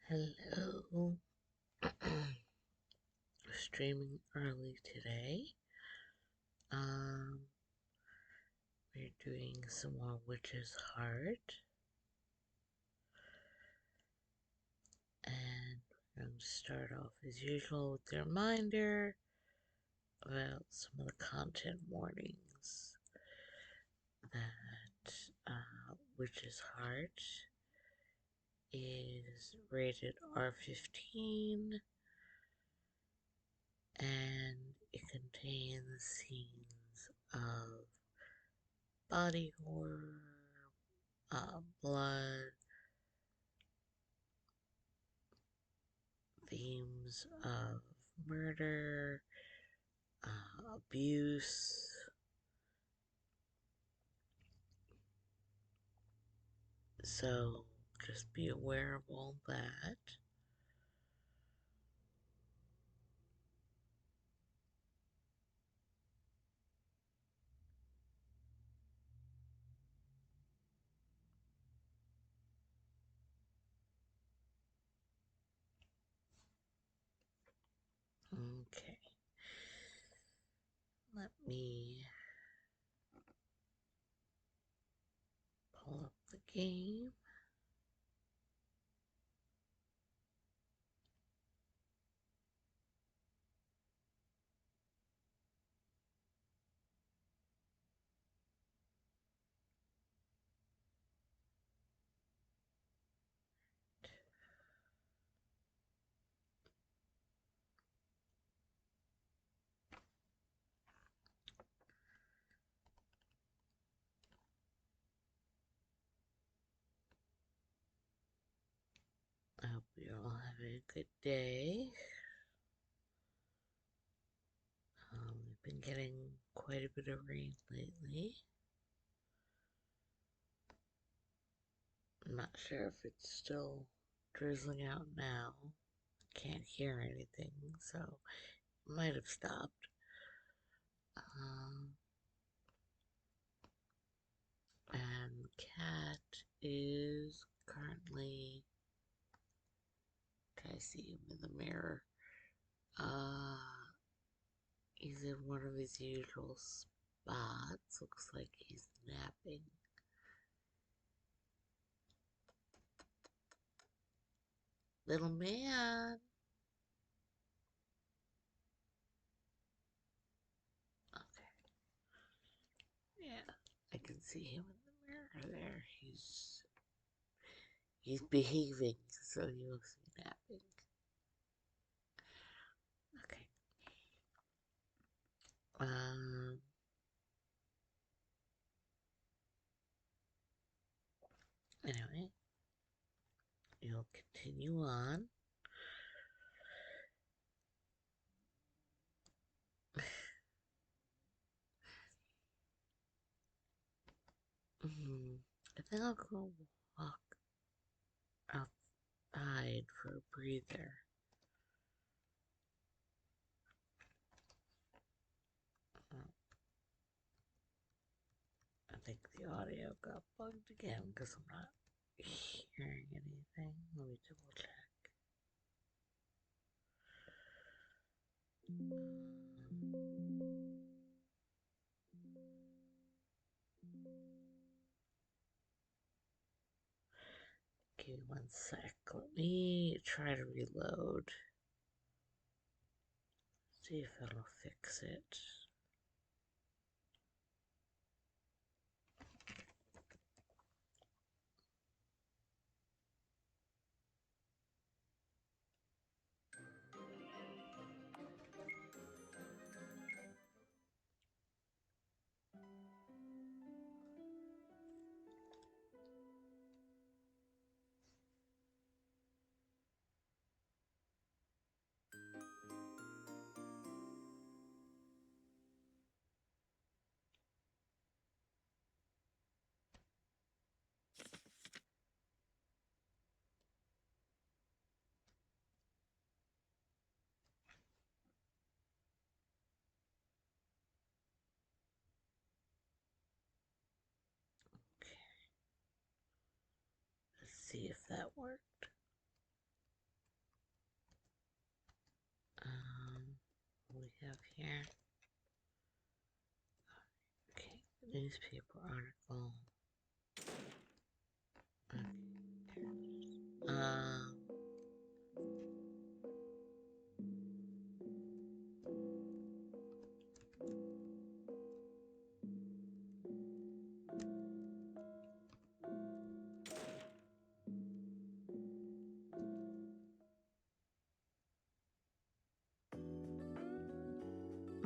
Hello. Streaming early today. Um, we're doing some more Witch's Heart. And we're going to start off as usual with the reminder about some of the content warnings that Witch's Heart is rated R15 and it contains scenes of body horror, blood, themes of murder, abuse. So just be aware of all that. Okay. Let me pull up the game. I hope you're all having a good day. We've been getting quite a bit of rain lately. I'm not sure if it's still drizzling out now. Can't hear anything, so it might have stopped. Um, and cat is currently, can I see him in the mirror? He's in one of his usual spots. Looks like he's napping. Little man. Okay. Yeah, I can see him in the mirror there. He's behaving, so he must be napping. Okay. Um. Anyway, you'll continue on. I think I'll go walk outside for a breather. Uh, I think the audio got bugged again because I'm not hearing anything. Let me double check. Give me one sec. Let me try to reload. See if it'll fix it. Okay. Let's see if that worked. have here? Okay, newspaper article. Okay.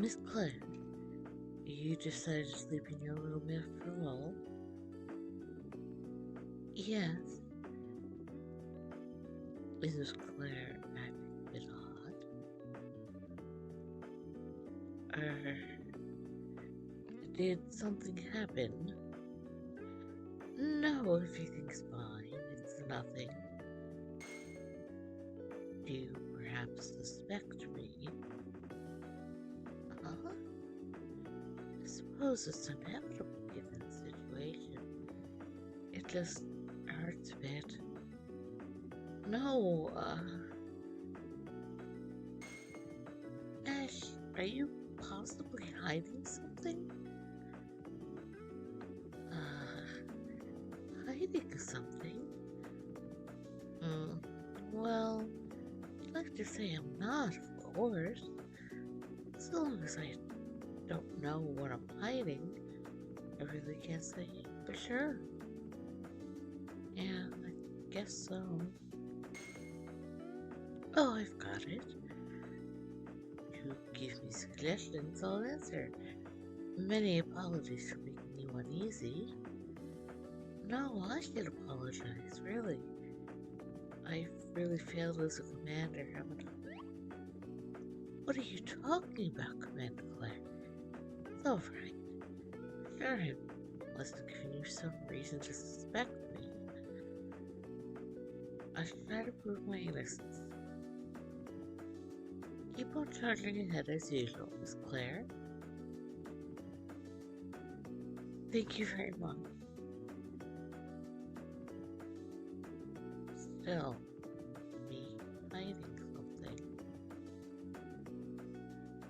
Miss Claire, you decided to sleep in your room after all? Yes. Mrs. Claire acting a bit odd. Did something happen? No, everything's fine. It's nothing. Do you perhaps suspect me? Huh? I suppose it's inevitable given the situation. It just hurts a bit. No, Ash, are you possibly hiding something? Hiding something? Well, I'd like to say I'm not, of course. So long as I don't know what I'm hiding, I really can't say for sure. Yeah, I guess so. Oh, I've got it. You give me suggestions, I'll answer. Many apologies for making you uneasy. No, I should apologize, really. I've really failed as a commander, haven't I? What are you talking about, Commander Claire? It's all right. Sure, I must have given you some reason to suspect me. I should try to prove my innocence. Keep on charging ahead as usual, Miss Claire. Thank you very much. Still, me hiding something.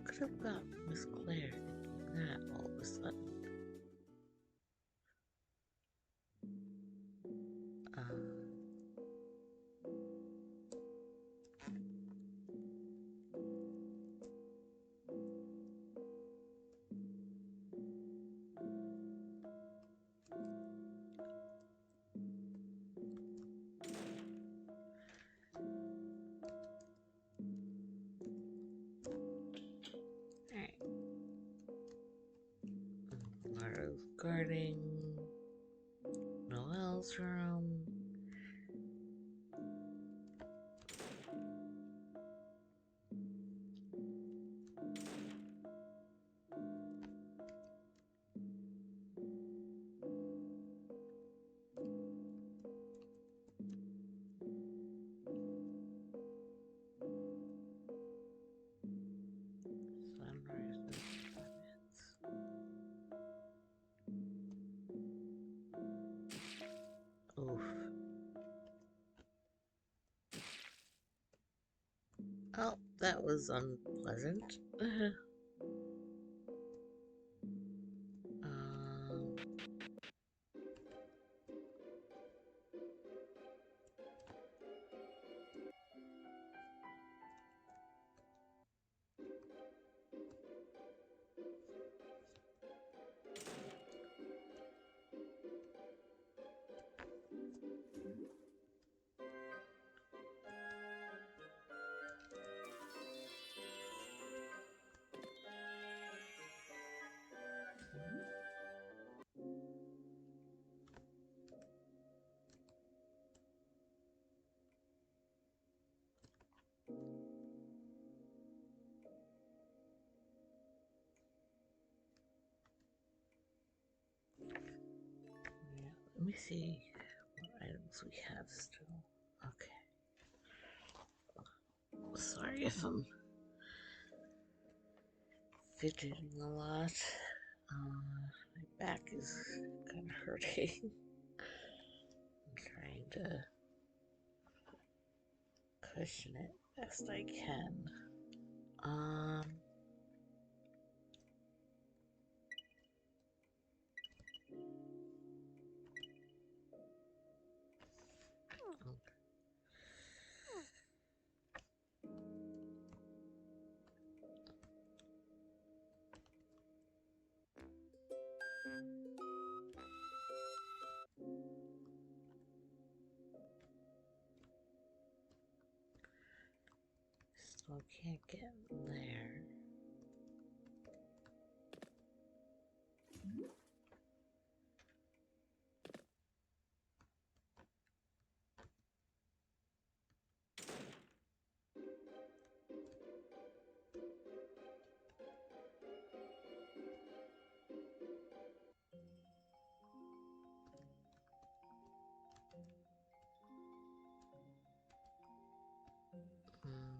Could have got Miss Claire thinking that all of a sudden. Alright. Mara's guarding Noel's room. Sunrise and Oof. Oh, that was unpleasant. um, yeah, let me see what items we have still. Okay. Sorry if I'm fidgeting a lot. My back is kind of hurting. I'm trying to cushion it best I can. Okay. Still can't get in there. Hmm.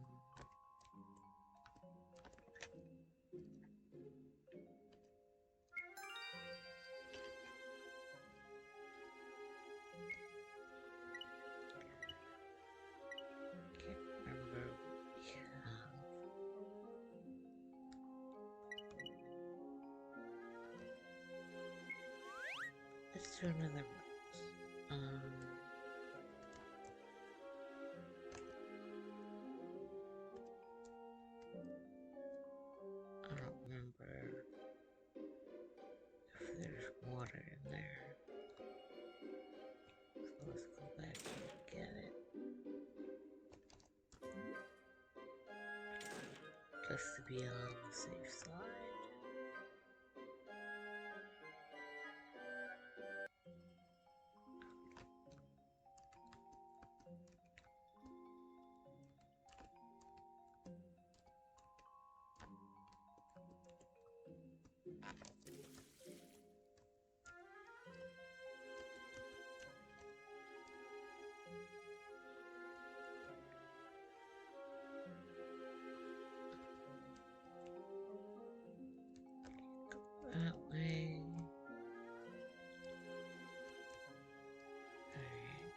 Can't remember what we have. Let's do another rose. I don't remember if there's water in there. So let's go back and get it. Just to be on the safe side. That way. Alright.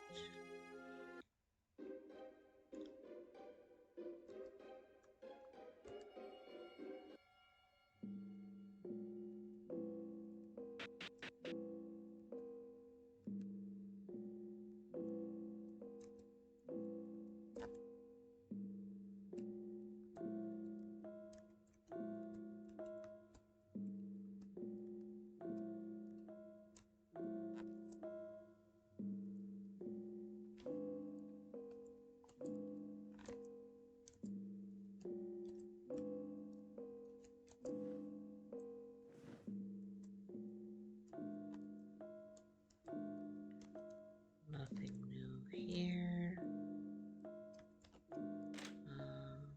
Nothing new here. Um,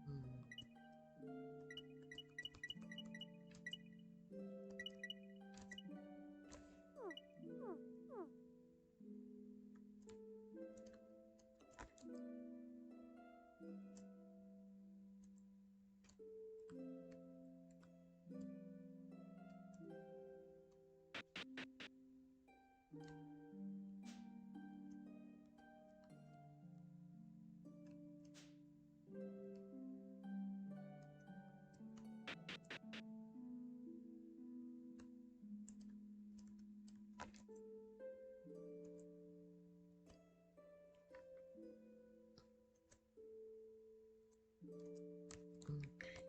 hmm. Okay.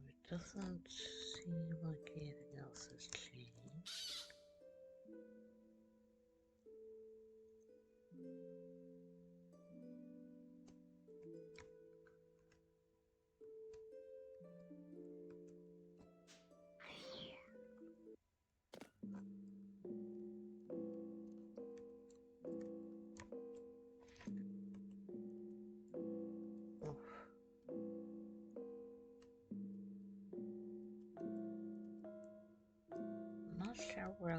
It doesn't seem like anything else has changed.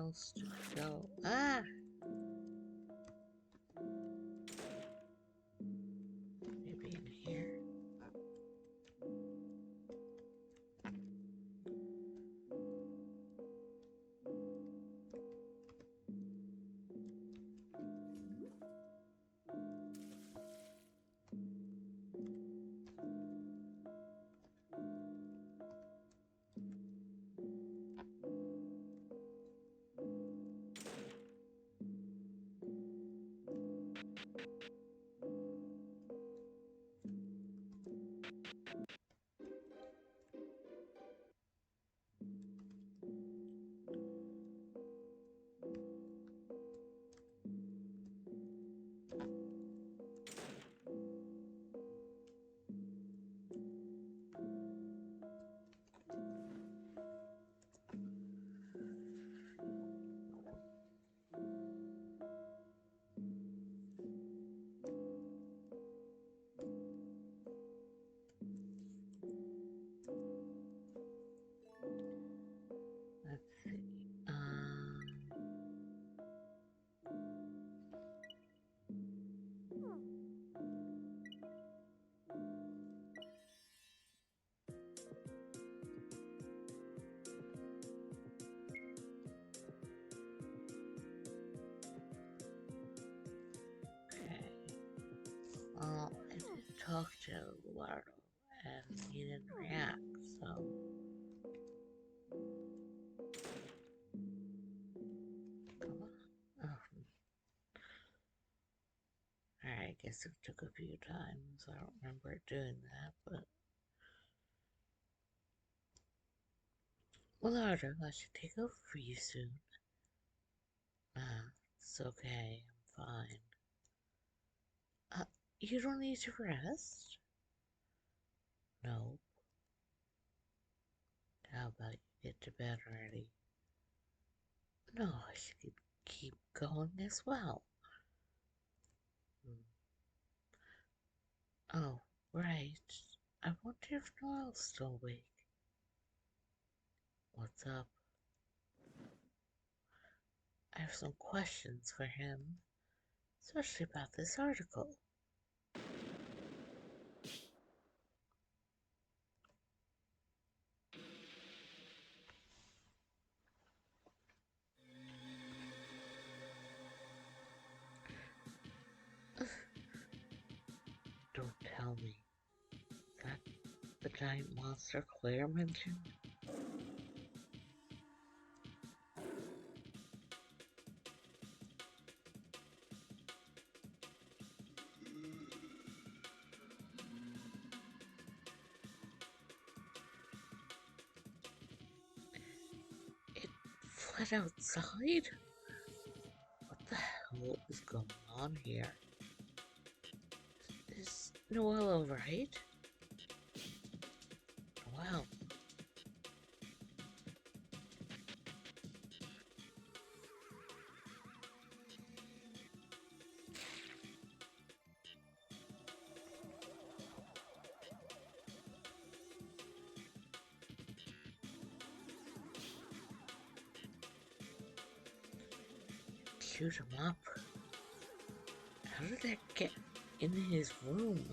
else to go. Ah! Maybe in here. Let's see. Okay. Well, I did talk to Eduardo, and he didn't react, so... Come on. Oh. Alright, I guess it took a few times. I don't remember it doing that, but... Eduardo, I should take over for you soon. It's okay. I'm fine. You don't need to rest? No. How about you get to bed already? No, I should keep going as well. Oh, right. I wonder if Noel's still awake. What's up? I have some questions for him, especially about this article. Don't tell me. That the giant monster Claire mentioned? It fled outside? What the hell is going on here? Is Noelle alright? Noelle. Shoot him up. How did that get in his room?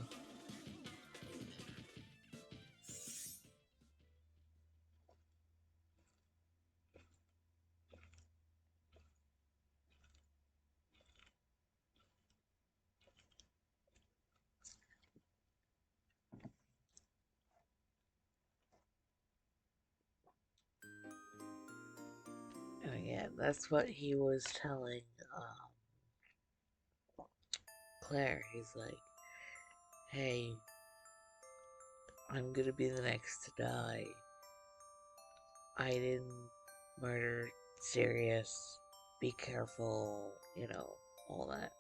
Oh yeah, that's what he was telling Claire. He's like, hey, I'm gonna be the next to die. I didn't murder Sirius. Be careful, you know, all that.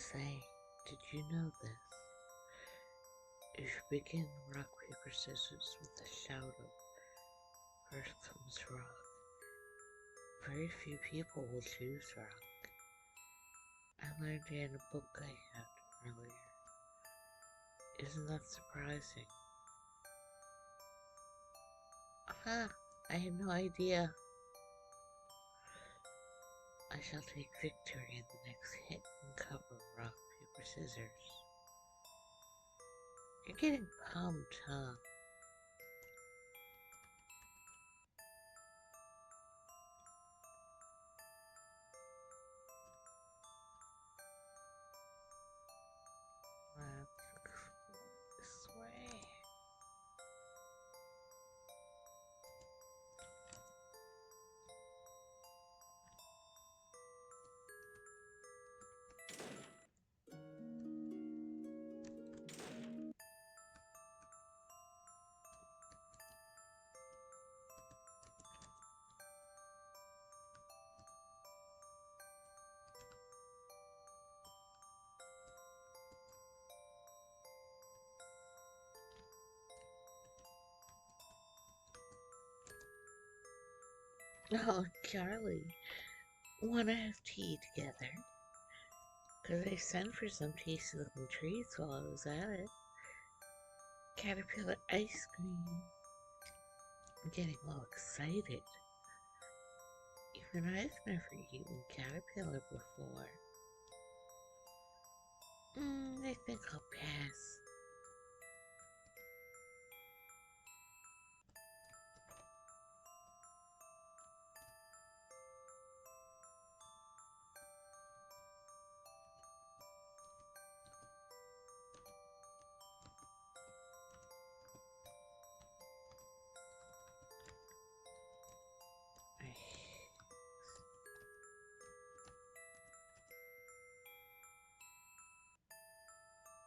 Say, did you know this? If you begin rock, paper, scissors with a shout of first comes rock, very few people will choose rock. I learned it in a book I had earlier. Isn't that surprising? Aha! I had no idea. I shall take victory in the next hit and cover rock, paper, scissors. You're getting pumped, huh? Let's go this way. Oh, Charlie, wanna have tea together? 'Cause I sent for some tasty-looking treats while I was at it. Caterpillar ice cream. I'm getting all excited. Even I've never eaten caterpillar before. I think I'll pass.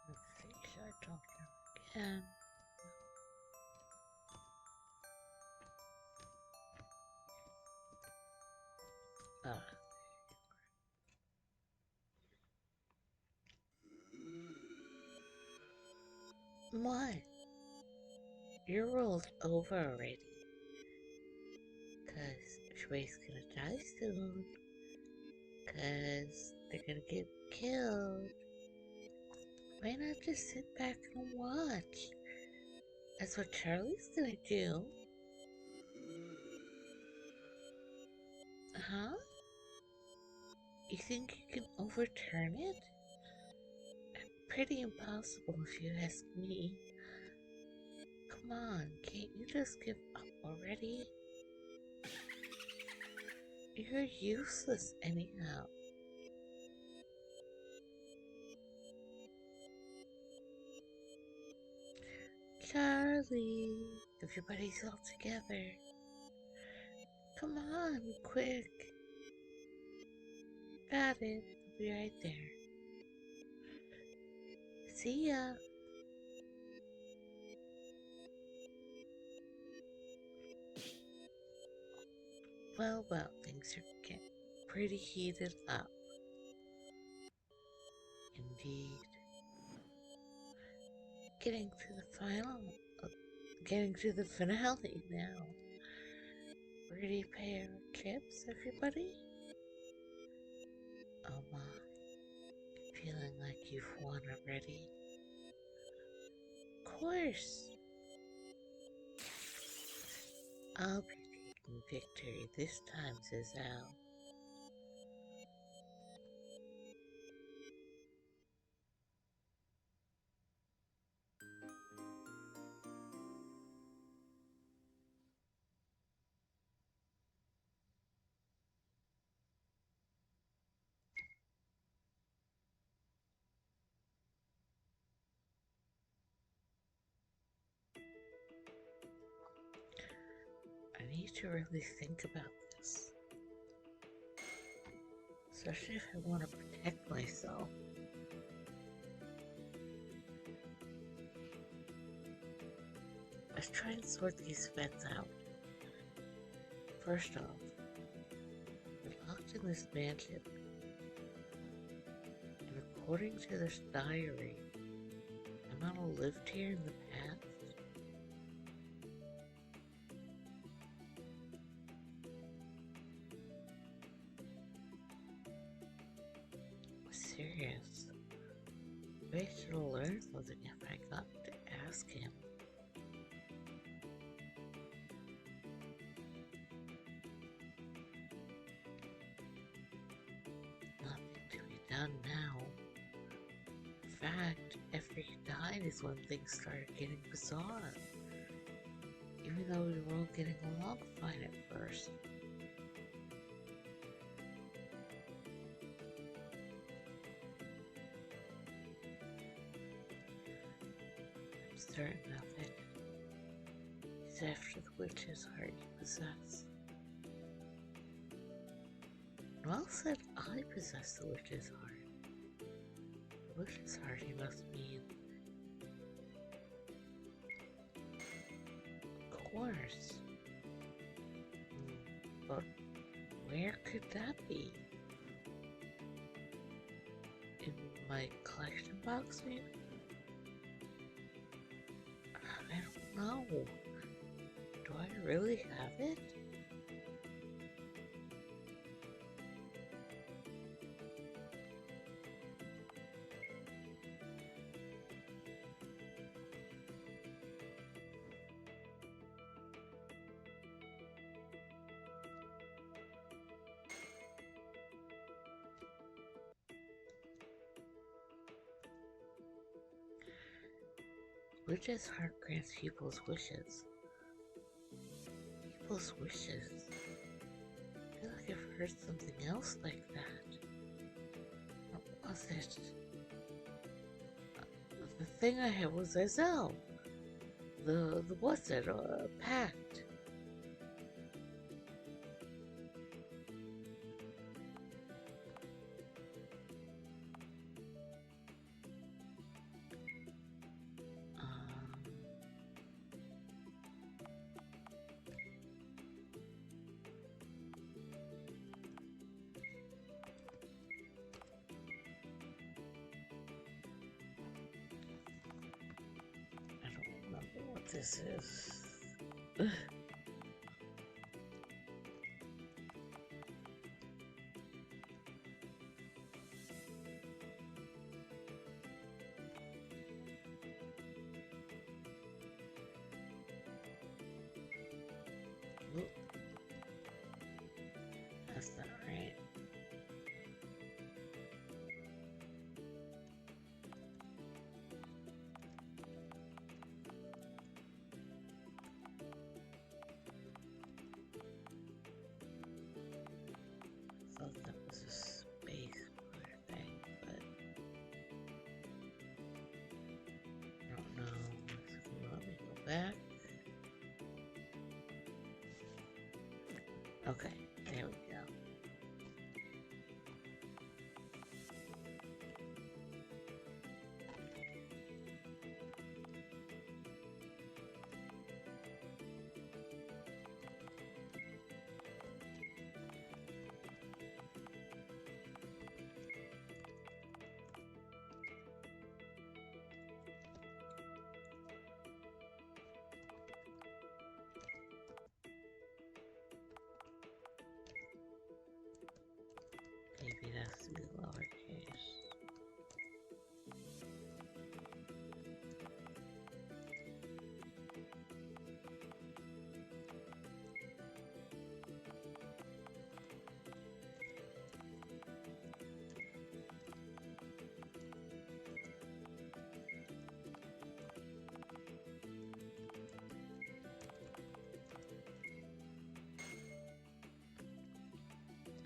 Let's see, should I talk to her again? What? Your role's over already. 'Cause Shuei's gonna die soon. 'Cause they're gonna get killed. Why not just sit back and watch? That's what Charlie's gonna do. Huh? You think you can overturn it? Pretty impossible if you ask me. Come on, can't you just give up already? You're useless anyhow. Charlie, everybody's all together. Come on, quick. Got it. I'll be right there. See ya. Well, things are getting pretty heated up. Indeed. Getting to the finale now. Ready to pay our chips, everybody? Oh my. Feeling like you've won already? Of course. I'll be taking victory this time, says Al. I need to really think about this. Especially if I want to protect myself. Let's try and sort these vents out. First off, we're locked in this mansion. And According to this diary, Yamato lived here in the past. Serious. I should have learned something if I got to ask him. Nothing to be done now. In fact, after he died is when things started getting bizarre. Even though we were all getting along fine at first. I'm certain of it. He's after the witch's heart you possess. Well said, I possess the witch's heart. The witch's heart, he must mean. Of course. But where could that be? In my collection box, maybe? I don't know. Do I really have it? Witch's heart grants people's wishes. People's wishes? I feel like I've heard something else like that. What was it? The thing I had was Azel. The what's it? Pact. I don't remember what this is. Oop. That's not right. I thought that was a space bar thing, but I don't know. Let me go back. Okay, there we go. Maybe it has to be lowercase.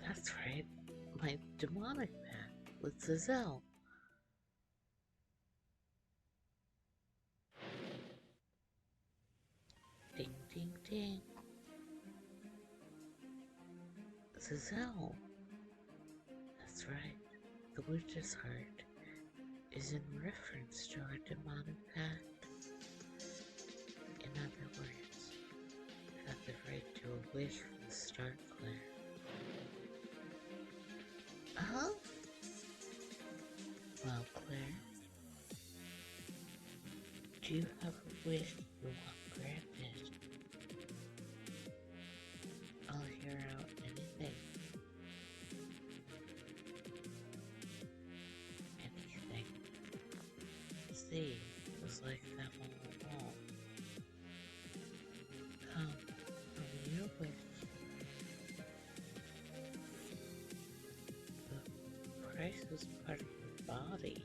That's right. My demonic pact with Zazel. Ding, ding, ding. Zazel. That's right. The witch's heart is in reference to our demonic pact. In other words, you got the right to a wish from the Stark clan. Huh? Well, Do you have a wish you want granted? I'll hear out anything. Anything. See, it was like that all along. Come, from your wish. The price is part of your body.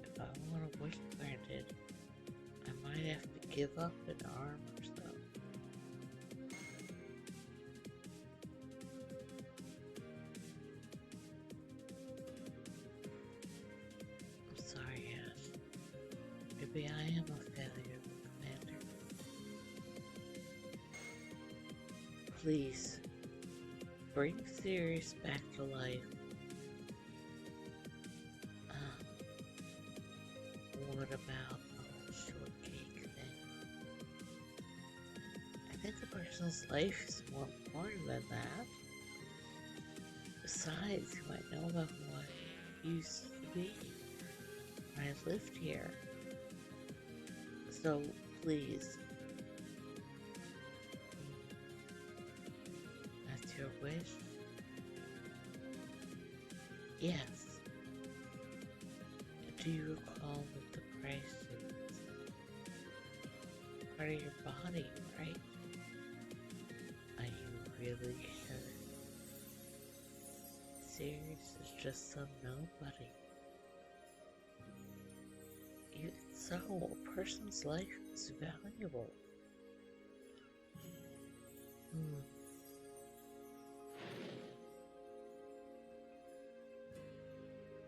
If I want a wish granted, I might have to give up an arm or so. I'm sorry, Ash. Maybe I am a failure, Commander. Please, bring Sirius back to life. What about the whole shortcake thing? I think a person's life is more important than that. Besides, you might know about who I used to be when I lived here. So, please. That's your wish? Yes. Do you recall what the price is? Part of your body, right? Are you really sure? Sirius is just some nobody. So, a person's life is valuable.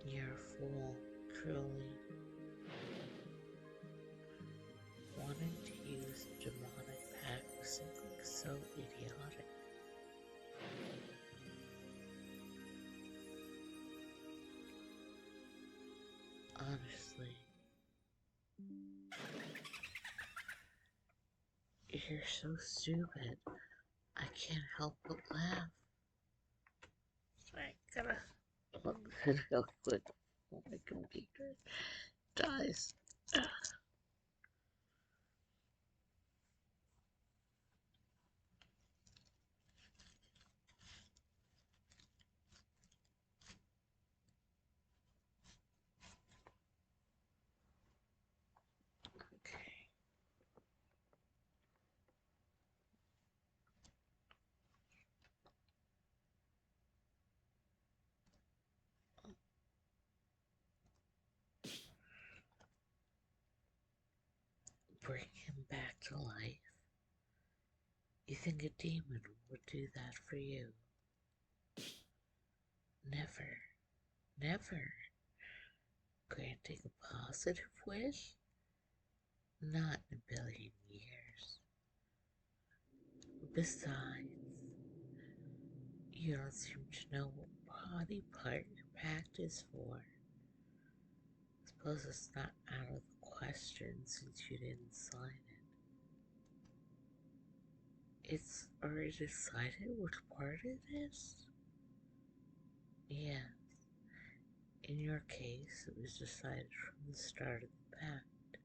You're a fool, truly. Wanting to use a demonic pact was something so idiotic. Honestly, you're so stupid. I can't help but laugh. I gotta plug the video quick before my computer dies. Okay. Bring him back to life. You think a demon would do that for you? Never. Never. Granting a positive wish? Not in a billion years. Besides, you don't seem to know what body part your pact is for. Suppose it's not out of the question since you didn't sign it. It's already decided which part it is? Yes. In your case, it was decided from the start of the pact.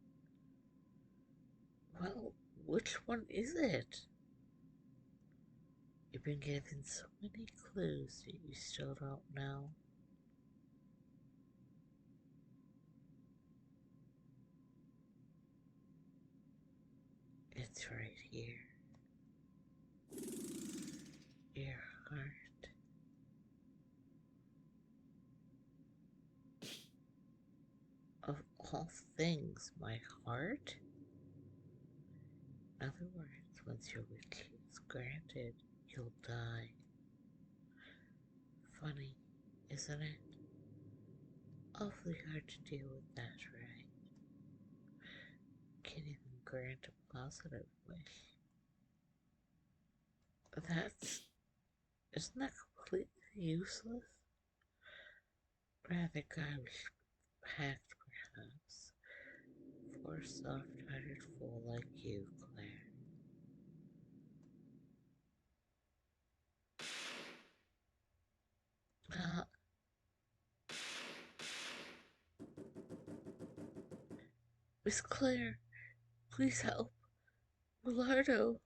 Well, which one is it? You've been given so many clues that you still don't know. It's right here. Your heart. Of all things, my heart? In other words, once your wish is granted, you'll die. Funny, isn't it? Awfully hard to deal with that, right? Can't even grant a positive wish. Isn't that completely useless? Rather garbage packed, perhaps, for a soft-hearted fool like you, Claire. Miss Claire, please help. Millardo.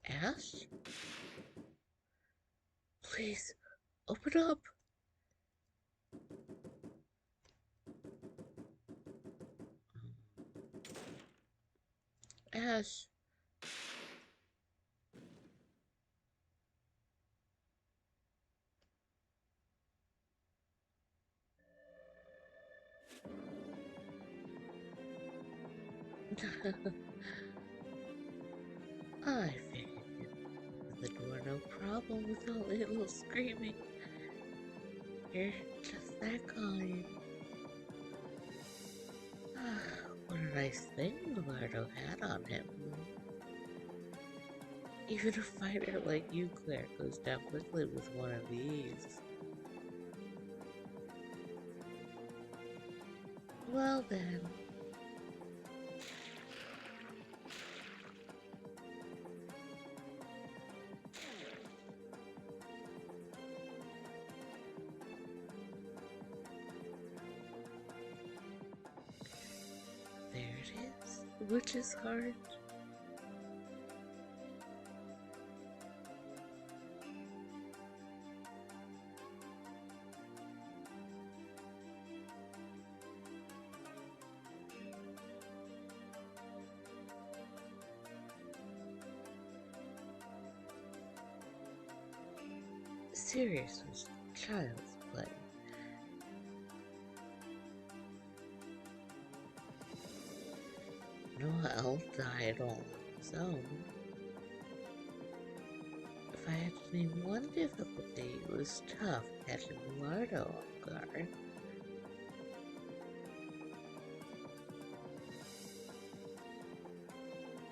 Ash? Please, open up. Ash. I figured the door no problem with all the little screaming. You're just that kind. What a nice thing Millardo had on him. Even a fighter like you, Claire, goes down quickly with one of these. Well then. There it is, the witch's heart. Sirius was child's play. Noel died all on his own. If I had to name one difficulty, it was tough catching Millardo off guard.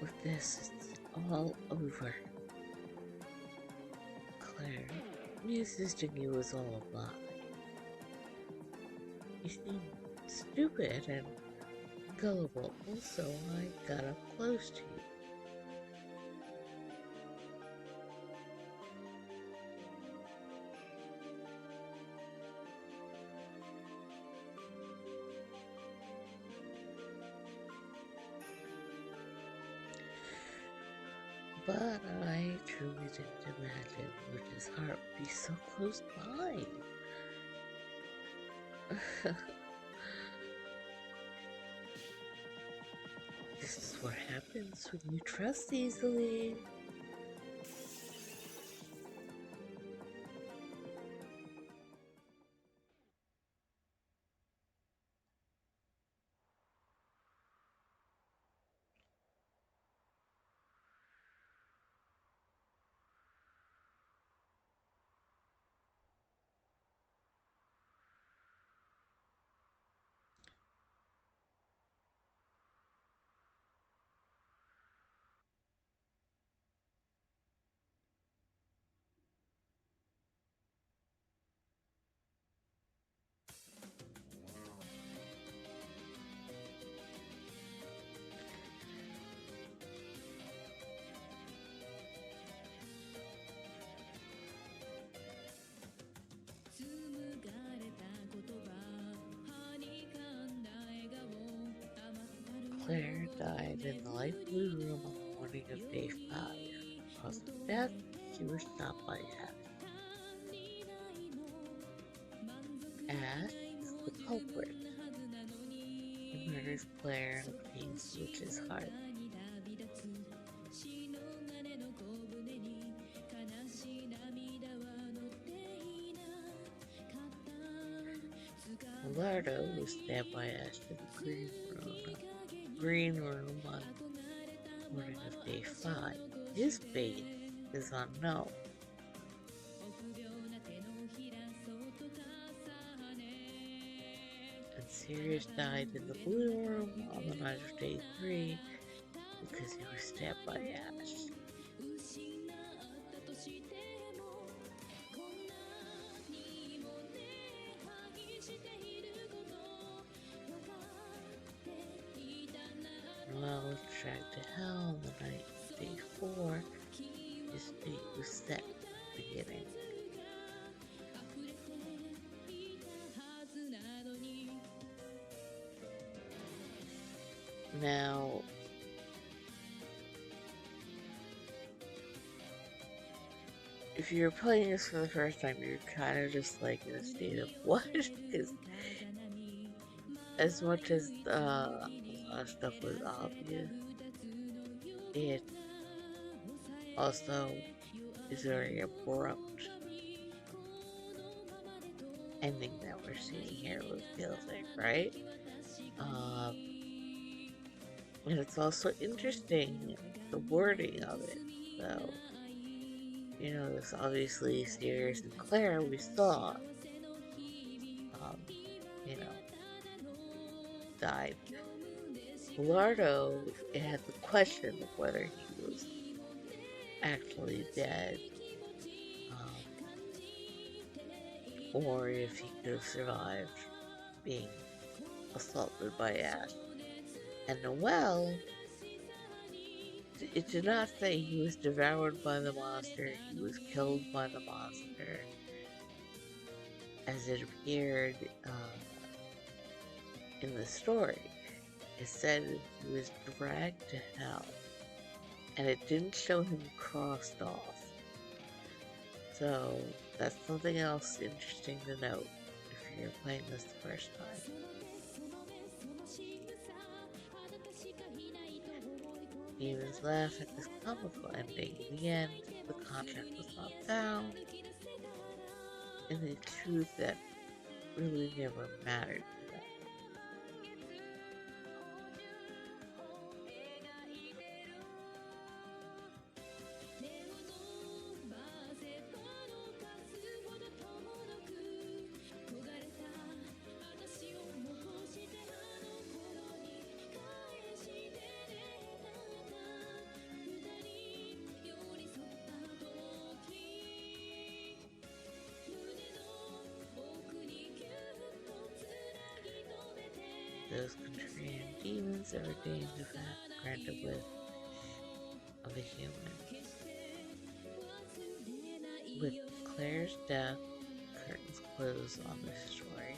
With this, it's all over. Claire, me assisting you was all a lie. You seemed stupid and gullible, so I got up close to you. But I truly didn't imagine Witch's heart would be so close by. This is what happens when you trust easily. Claire died in the light blue room on the morning of day 5. Cause of death, she was shot by Ash. Ash is the culprit. He murders Claire and obtains Witch's heart. Millardo was stabbed by Ash in the green room on the morning of day 5. His fate is unknown. And Sirius died in the blue room on the night of day 3 because he was stabbed by Ash. Noel was dragged to hell on the night of day 4. His fate was set at the beginning. Now, if you're playing this for the first time, you're kind of just like in a state of what? Because as much as a lot of stuff was obvious, it also is a very abrupt ending that we're seeing here, it feels like, right? Um, and it's also interesting, the wording of it. So, this obviously Sirius and Claire we saw, um, you know, died. Lardo, it had the question of whether he was actually dead, um, or if he could have survived being assaulted by Ash. And Noelle, it did not say he was devoured by the monster, he was killed by the monster, as it appeared in the story. It said he was dragged to hell, and it didn't show him crossed off. So that's something else interesting to note if you're playing this the first time. Demons laugh at this comical ending. In the end, the contract was not found, and the truth that really never mattered to them. Those contrarian demons are ordained to grant a wish of a human. With Claire's death, curtains close on this story.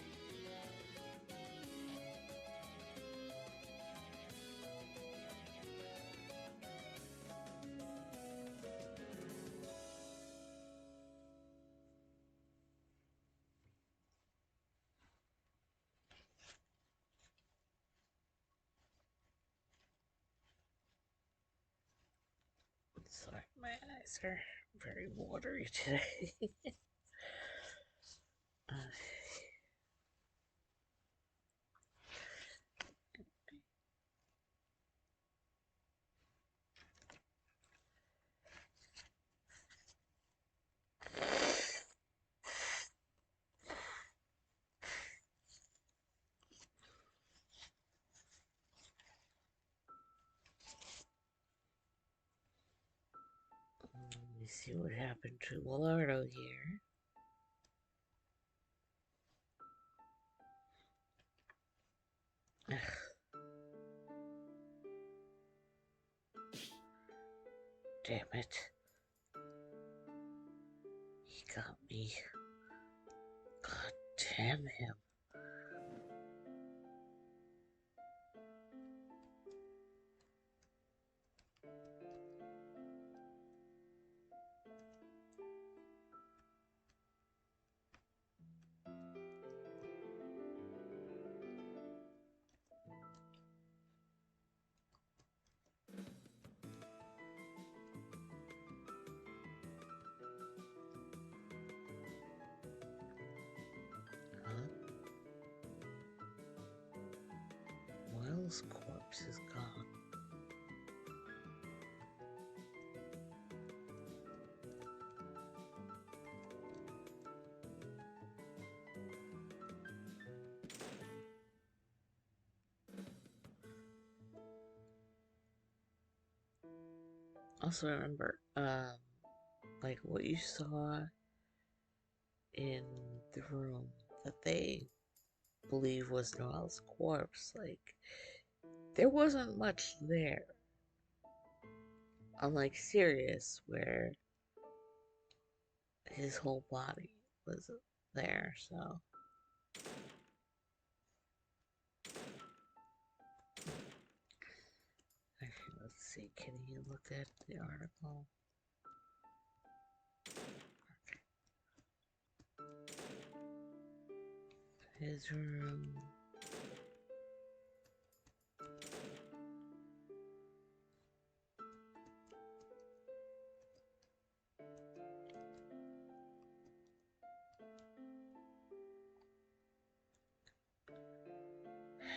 Sorry, my eyes are very watery today. uh, Let me see what happened to Willardo here. Damn it. He got me. God damn him. Huh? Will's corpse is gone. Also remember, like what you saw in the room that they believe was Noel's corpse, like, there wasn't much there. Unlike Sirius, where his whole body was there, so. let's see, can you look at the article? His room.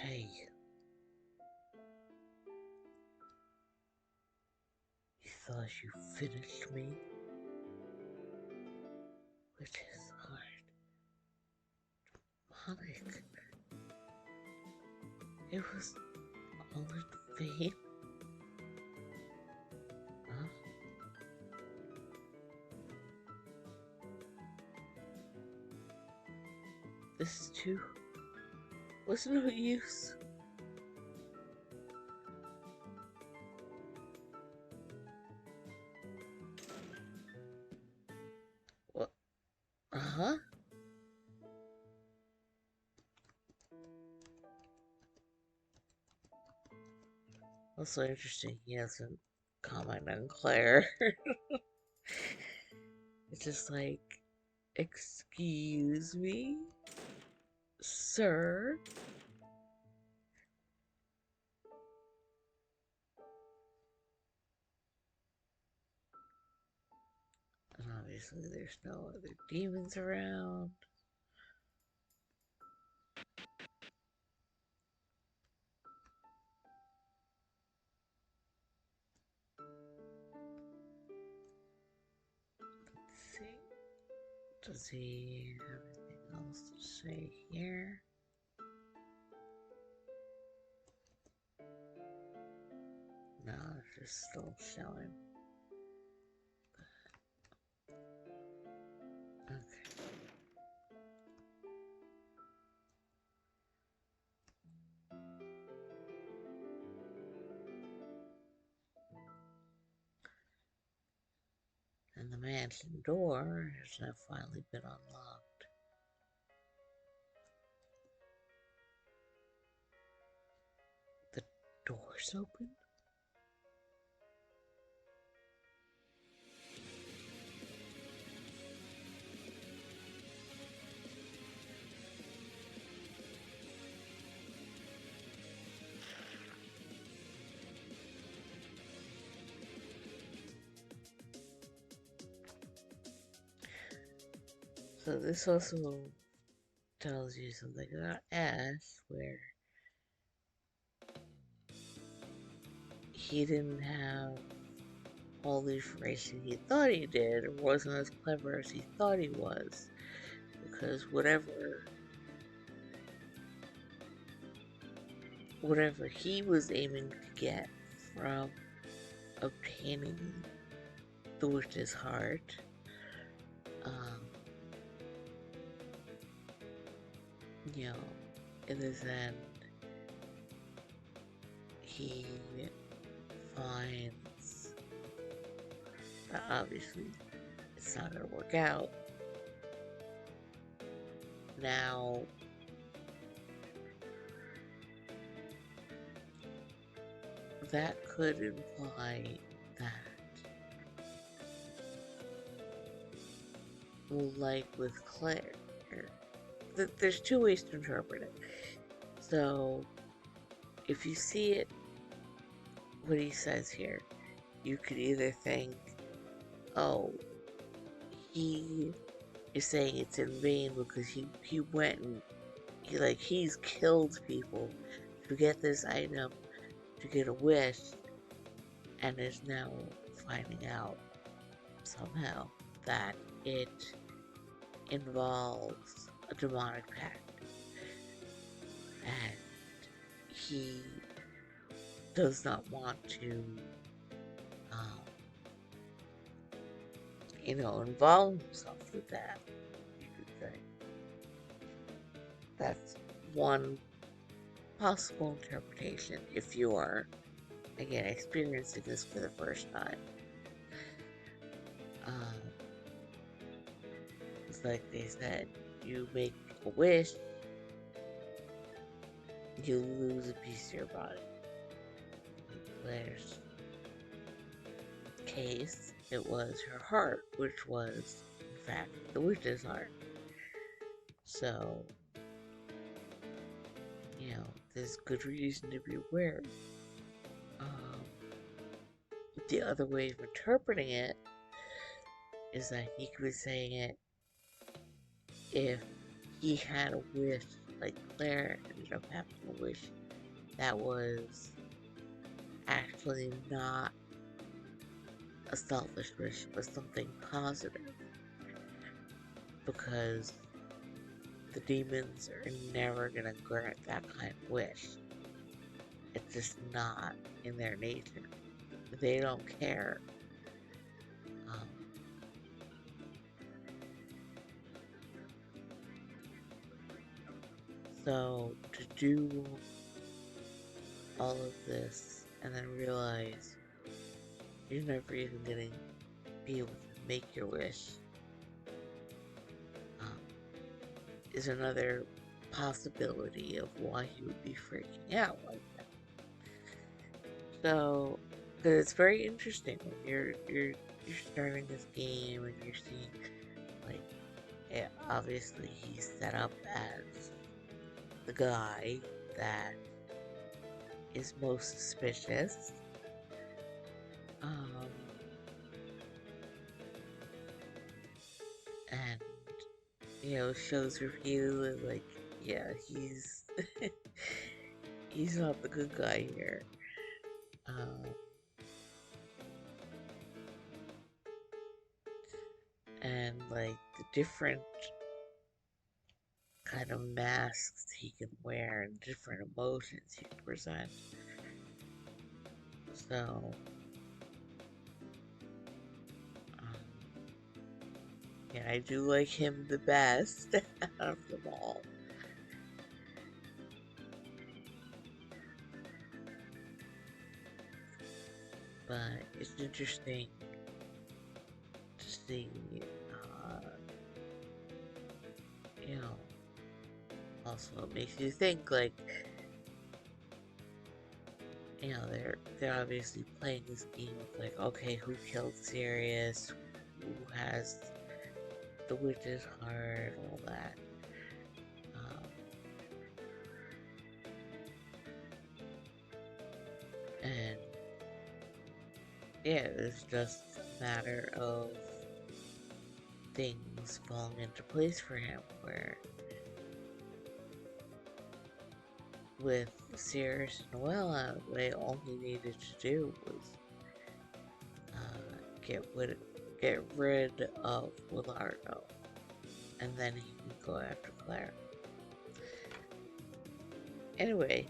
Hey. You thought you finished me? Which is ironic. It was all in vain. Huh? This too was no use. What? Uh-huh. Also interesting, he hasn't commented on Claire. It's just like, excuse me, sir? And obviously there's no other demons around. Let's see. Does he have anything else to say here? No, it's just still showing. Okay. And the mansion door has now finally been unlocked. The door's open? So this also tells you something about Ash, where he didn't have all the information he thought he did, or wasn't as clever as he thought he was, because whatever he was aiming to get from obtaining the witch's heart, you know, in his end, he finds that obviously it's not going to work out. Now, that could imply that, well, like with Claire, there's two ways to interpret it. So, if you see it, what he says here, you could either think, oh, he is saying it's in vain because he went and he's killed people to get this item, to get a wish, and is now finding out somehow that it involves a demonic pact, and he does not want to, involve himself with that, you could say. That's one possible interpretation if you are, again, experiencing this for the first time. It's like they said, you make a wish, you lose a piece of your body. Claire's case, it was her heart, which was, in fact, the witch's heart. So, there's good reason to be wary. Um, the other way of interpreting it is that he could be saying it if he had a wish, like Claire ended up having a wish that was actually not a selfish wish, but something positive. Because the demons are never gonna grant that kind of wish. It's just not in their nature. They don't care. Um, so to do all of this and then realize you're never even gonna be able to make your wish um, is another possibility of why he would be freaking out like that. So, because it's very interesting when you're starting this game and you're seeing like, yeah, obviously he's set up as the guy that is most suspicious. Um, and shows repeatedly like, yeah, he's he's not the good guy here. Um, and like the different kind of masks he can wear and different emotions he can present. So, um, yeah, I do like him the best out of them all. But it's interesting to see, uh, you know, also it makes you think like, they're obviously playing this game of like, okay, who killed Sirius, who has the witch's heart, all that. Um, and yeah, it's just a matter of things falling into place for him, where with Sirius and Noella, all he needed to do was get rid of Willardo, and then he could go after Claire. Anyway,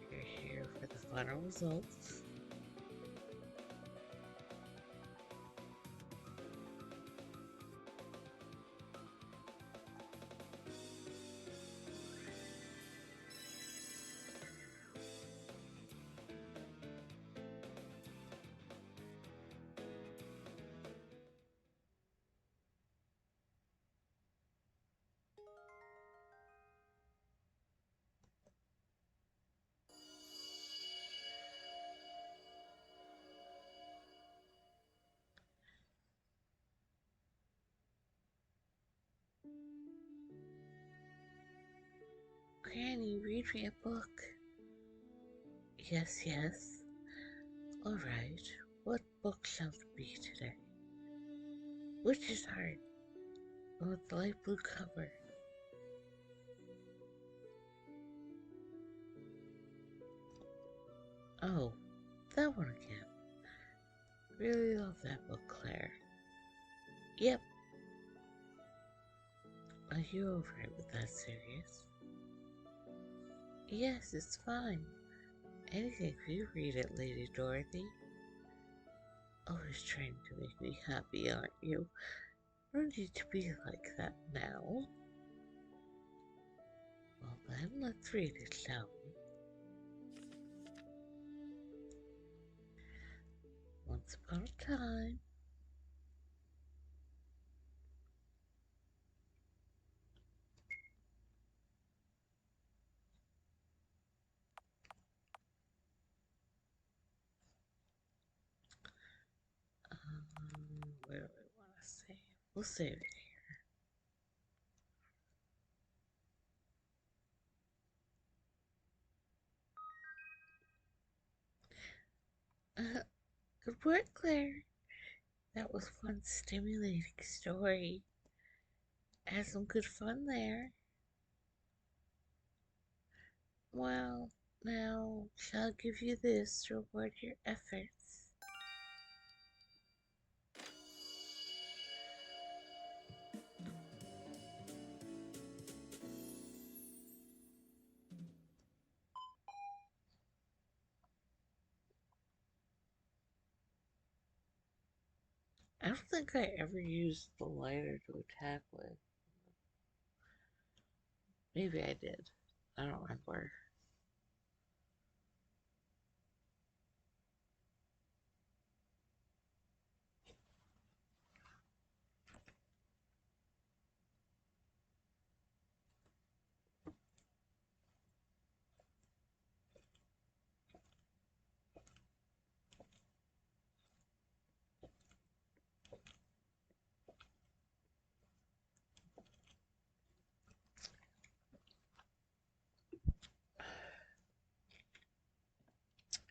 you're here for the final results. Granny, read me a book. Yes, yes. Alright, what book shall it be today? Witch's Heart, with the light blue cover. Oh, that one again. Really love that book, Claire. Yep. Are you alright with that, Sirius? Yes, it's fine. Anything for you, read it, Lady Dorothy. Always trying to make me happy, aren't you? No need to be like that now. Well then, let's read it, shall we? Once upon a time. Where do we want to save? We'll save it here. Good work, Claire. That was one stimulating story. Had some good fun there. Well, now shall I give you this to reward your efforts? I don't think I ever used the lighter to attack with. Maybe I did. I don't remember.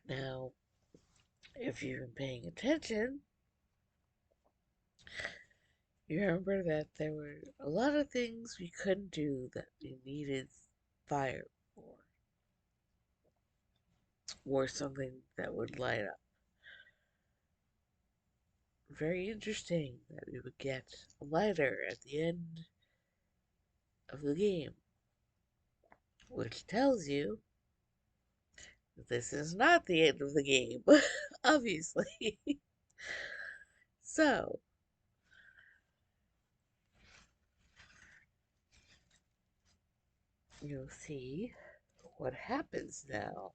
Now, if you've been paying attention, you remember that there were a lot of things we couldn't do that we needed fire for, or something that would light up. Very interesting that we would get a lighter at the end of the game, which tells you that this is not the end of the game, obviously. So, you'll see what happens now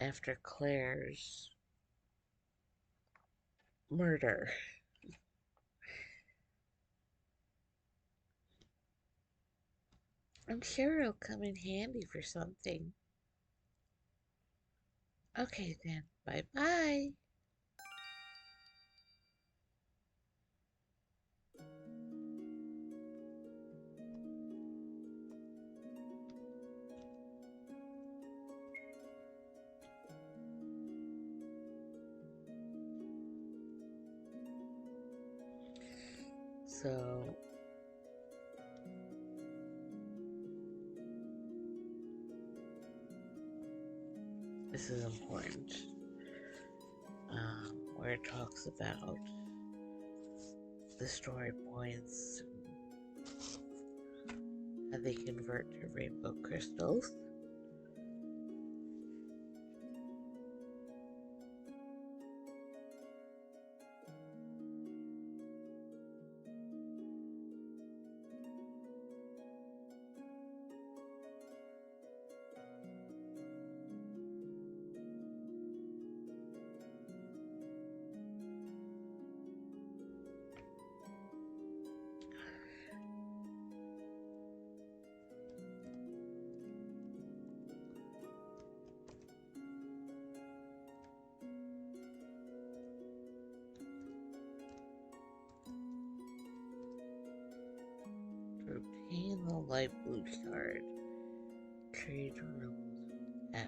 after Claire's murder. I'm sure it'll come in handy for something. Okay then, bye bye. So, this is important. Where it talks about the story points, how they convert to rainbow crystals. To obtain the light blue shard, trade rules F.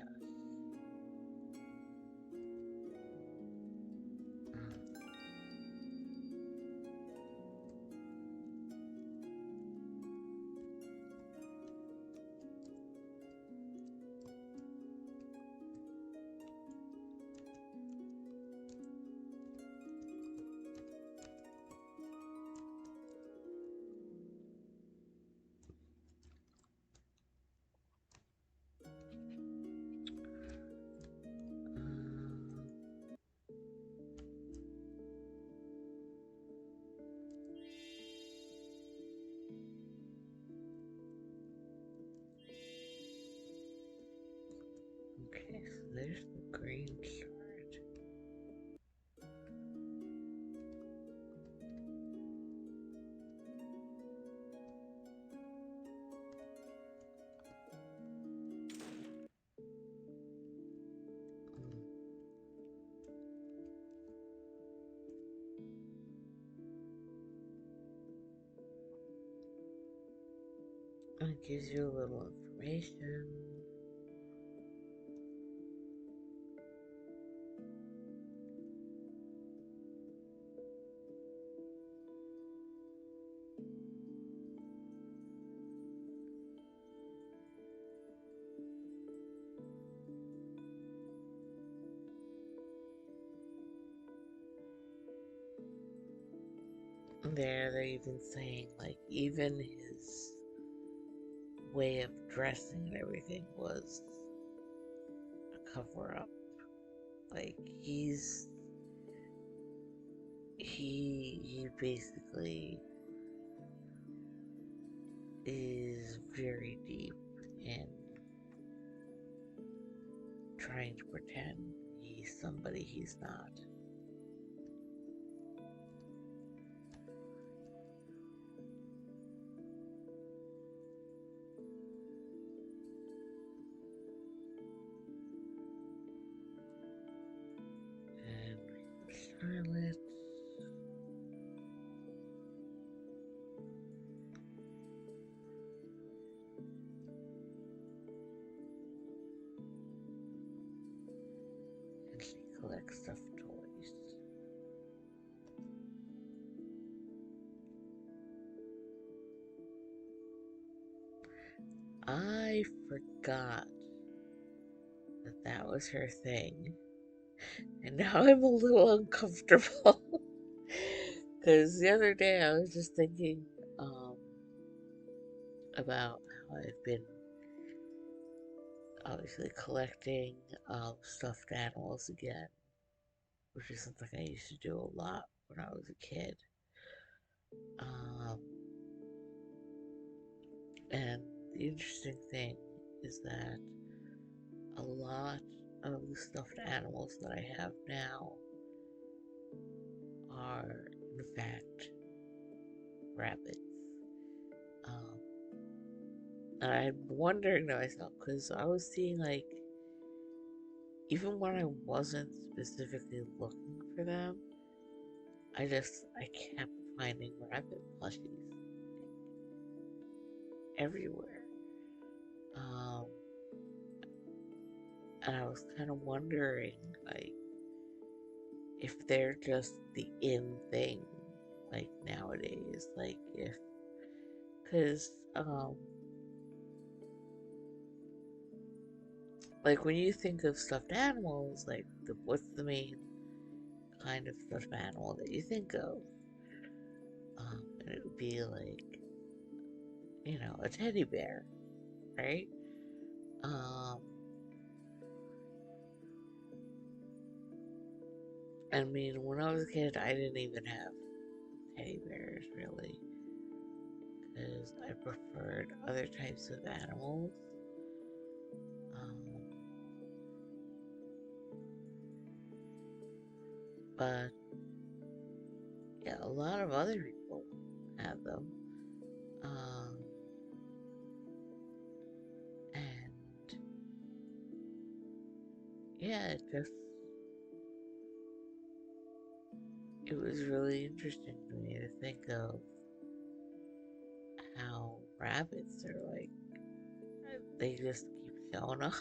Okay, so there's the green shard. it gives you a little information. They're even saying, like, even his way of dressing and everything was a cover up. Like, he basically is very deep in trying to pretend he's somebody he's not. And Charlotte. And she collects stuffed toys. I forgot that was her thing. And now I'm a little uncomfortable. Because the other day I was just thinking about how I've been obviously collecting stuffed animals again, which is something I used to do a lot when I was a kid. Um, and the interesting thing is that a lot of the stuffed animals that I have now are, in fact, rabbits. Um, and I'm wondering to myself, because I was seeing, like, even when I wasn't specifically looking for them, I kept finding rabbit plushies everywhere. Um, and I was kind of wondering, like, if they're just the in thing, like, nowadays. Like, if, because, like, when you think of stuffed animals, like, what's the main kind of stuffed animal that you think of? And it would be like, a teddy bear, right? Um, I mean, when I was a kid, I didn't even have teddy bears, really, because I preferred other types of animals. Um, but, yeah, a lot of other people had them. Um, and, yeah, it was really interesting to me to think of how rabbits are like, they just keep showing up.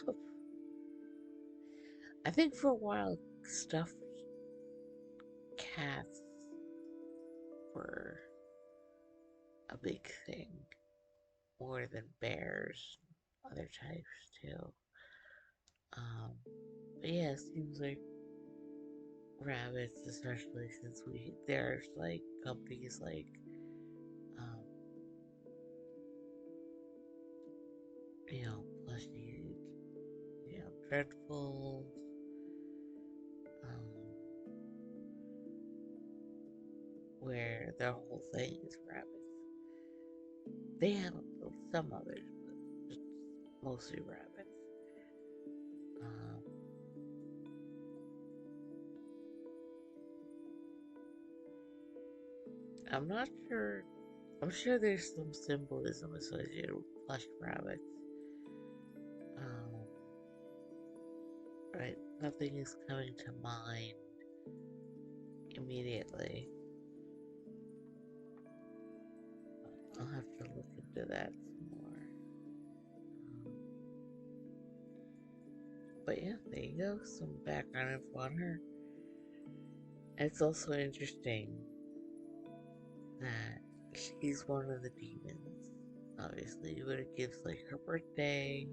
I think for a while, stuffed cats were a big thing, more than bears, other types too. Um, but yeah, it seems like rabbits, especially since there's like companies like, um, Plushie, Dreadful, um, where their whole thing is rabbits. They have some others, but just mostly rabbits. Um, I'm not sure. I'm sure there's some symbolism associated with plush rabbits. Um, right? Nothing is coming to mind immediately. I'll have to look into that some more. But yeah, there you go. Some background info on her. It's also interesting that she's one of the demons, obviously, but it gives like her birthday.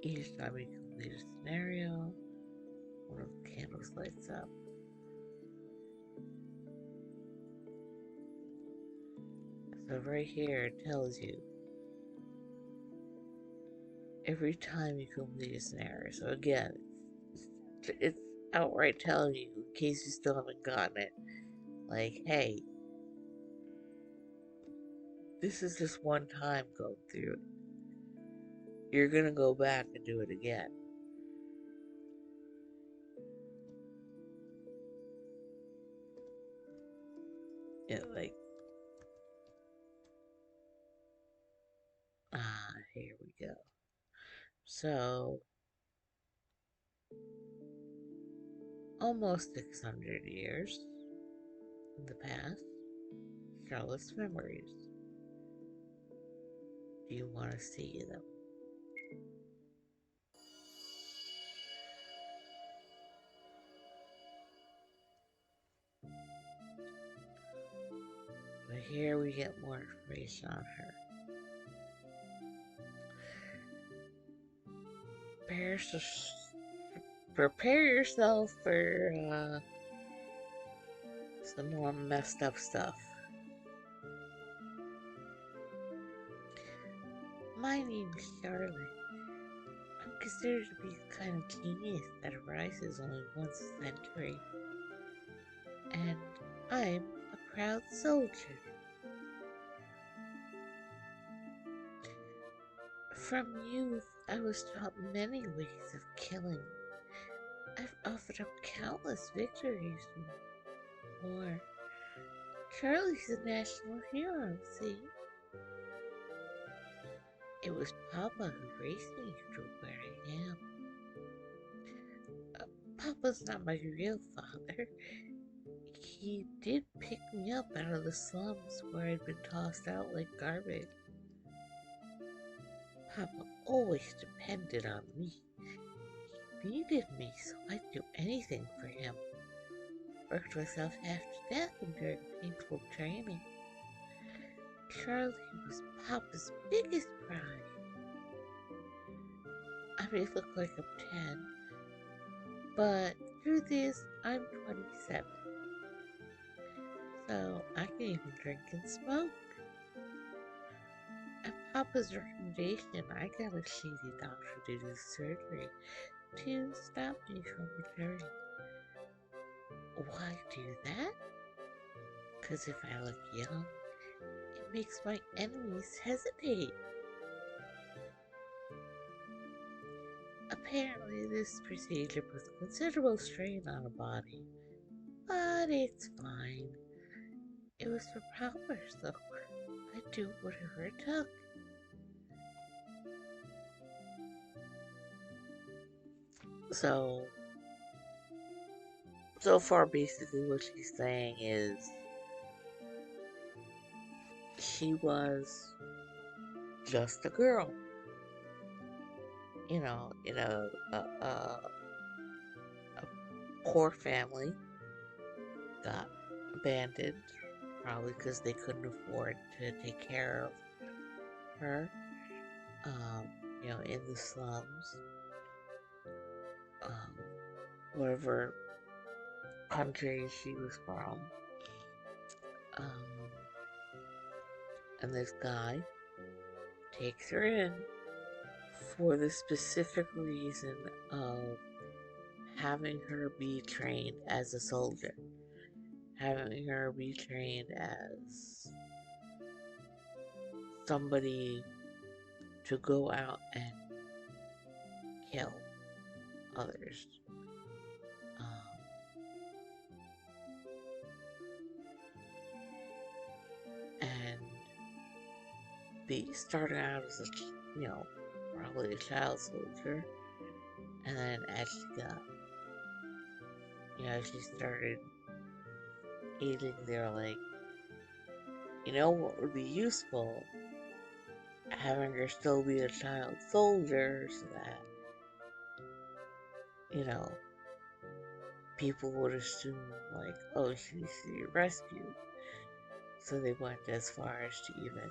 Each time you complete a scenario, one of the candles lights up. So right here it tells you every time you complete a scenario. So again, it's outright telling you, in case you still haven't gotten it, like, hey, this is just one time going through it. You're gonna go back and do it again. Yeah, like, here we go. So, almost 600 years in the past, Charlotte's memories. Do you want to see them? But here we get more information on her. Prepare yourself for some more messed up stuff. My name's Charlotte. I'm considered to be the kind of genius that arises only once a century. And I'm a proud soldier. From youth, I was taught many ways of killing. I've offered up countless victories in war. Charlie's a national hero, see? It was Papa who raised me to where I am. Papa's not my real father. He did pick me up out of the slums where I'd been tossed out like garbage. Papa always depended on me. He needed me, so I'd do anything for him. Worked myself half to death during painful training. Charlie was Papa's biggest pride. I may look like I'm 10, but truth is, I'm 27. So I can even drink and smoke. At Papa's recommendation, I got a shady doctor to do surgery to stop me from maturing. Why do that? Because if I look young, it makes my enemies hesitate. Apparently, this procedure puts considerable strain on a body, but it's fine. It was for Papa, so I'd do whatever it took. So far, basically, what she's saying is she was just a girl, in a poor family, got abandoned, probably because they couldn't afford to take care of her, um, in the slums, um, whatever country she was from. Um, and this guy takes her in for the specific reason of having her be trained as a soldier, having her be trained as somebody to go out and kill others. And they started out as probably a child soldier, and then as she got, she started aging, they're like, You know what would be useful? Having her still be a child soldier so that, you know, people would assume, like, oh, she needs to be rescued. So they went as far as to even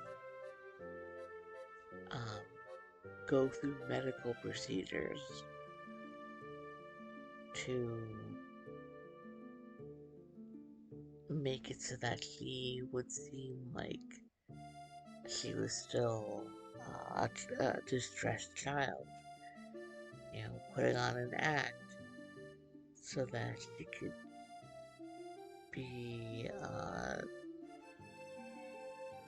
um, go through medical procedures to make it so that she would seem like she was still a distressed child, you know, putting on an act so that she could be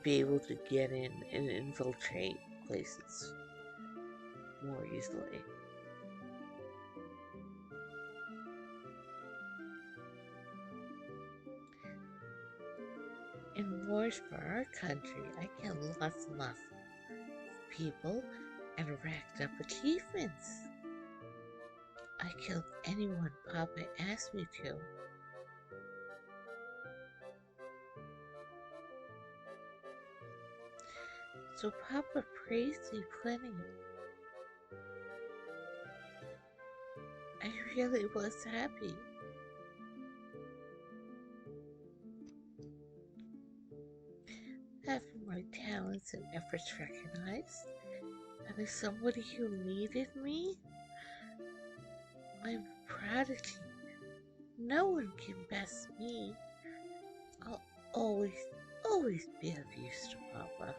able to get in and infiltrate places more easily. In wars for our country, I killed lots and lots of people and racked up achievements. I killed anyone Papa asked me to. So Papa praised me plenty. I really was happy. Having my talents and efforts recognized, having somebody who needed me, I'm proud of you. No one can best me. I'll always, always be of use to Papa.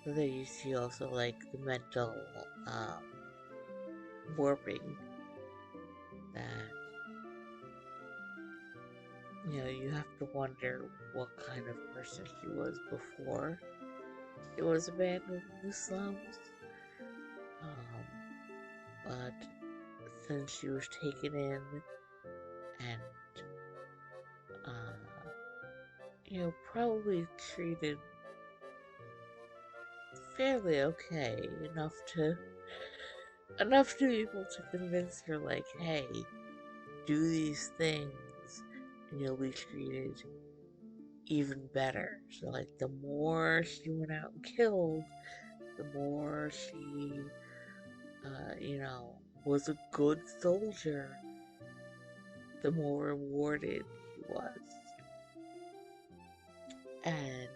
So there you see also like the mental warping that, you know, you have to wonder what kind of person she was before she was abandoned in the slums. But since she was taken in and, you know, probably treated fairly okay, enough to be able to convince her, like, hey, do these things and you'll be treated even better. So, like, the more she went out and killed, the more she, you know, was a good soldier, the more rewarded she was. And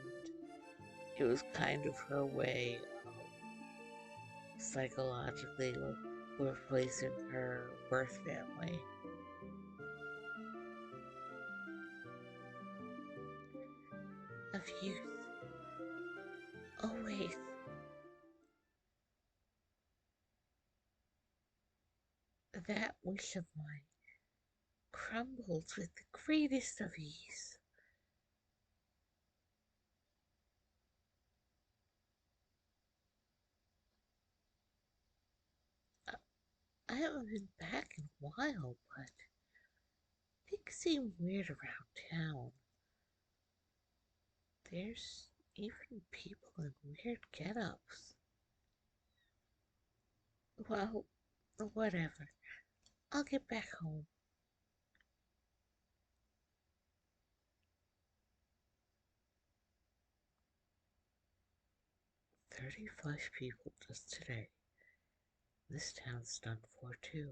it was kind of her way of psychologically replacing her birth family. Of youth, always. That wish of mine crumbled with the greatest of ease. I haven't been back in a while, but things seem weird around town. There's even people in weird get-ups. Well, whatever. I'll get back home. 35 people just today. This town's done for too.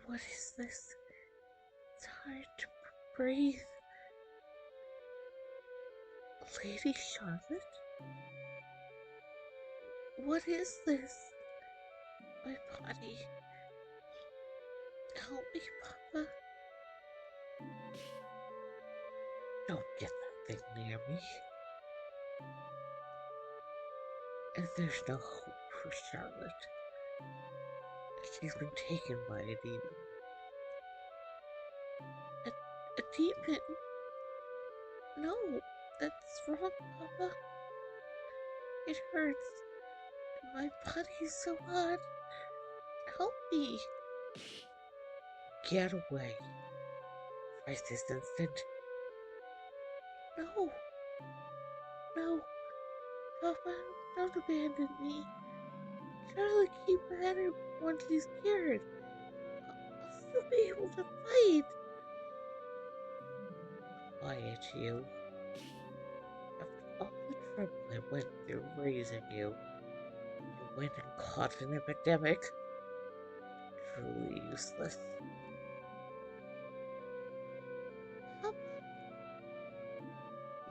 What is this? It's hard to breathe. Lady Charlotte? What is this? My body. Help me, Papa. Don't get that thing near me. And there's no hope for Charlotte. She's been taken by a demon. A demon? No, that's wrong, Papa. It hurts. My body's so hot. Help me. Get away. Right this instant. No. No. Papa, don't abandon me. Charlie keep at her once he's cured. I'll still be able to fight. Quiet, you. After all the trouble I went through raising you, you went and caught an epidemic. Truly useless. Papa,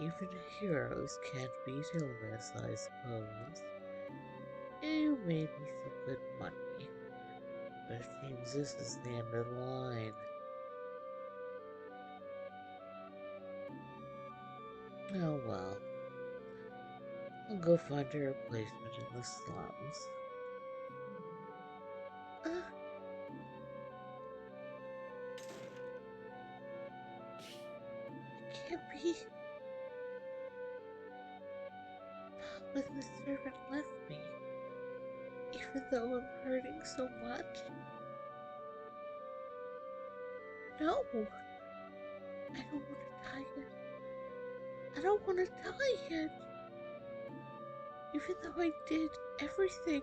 even heroes can't beat illness, I suppose. You made me some good money, but it seems this is the end of the line. Oh well, I'll go find a replacement in the slums. It can't be. Papa, the servant left me, even though I'm hurting so much. No, I don't want to die yet. I don't want to die yet. Even though I did everything,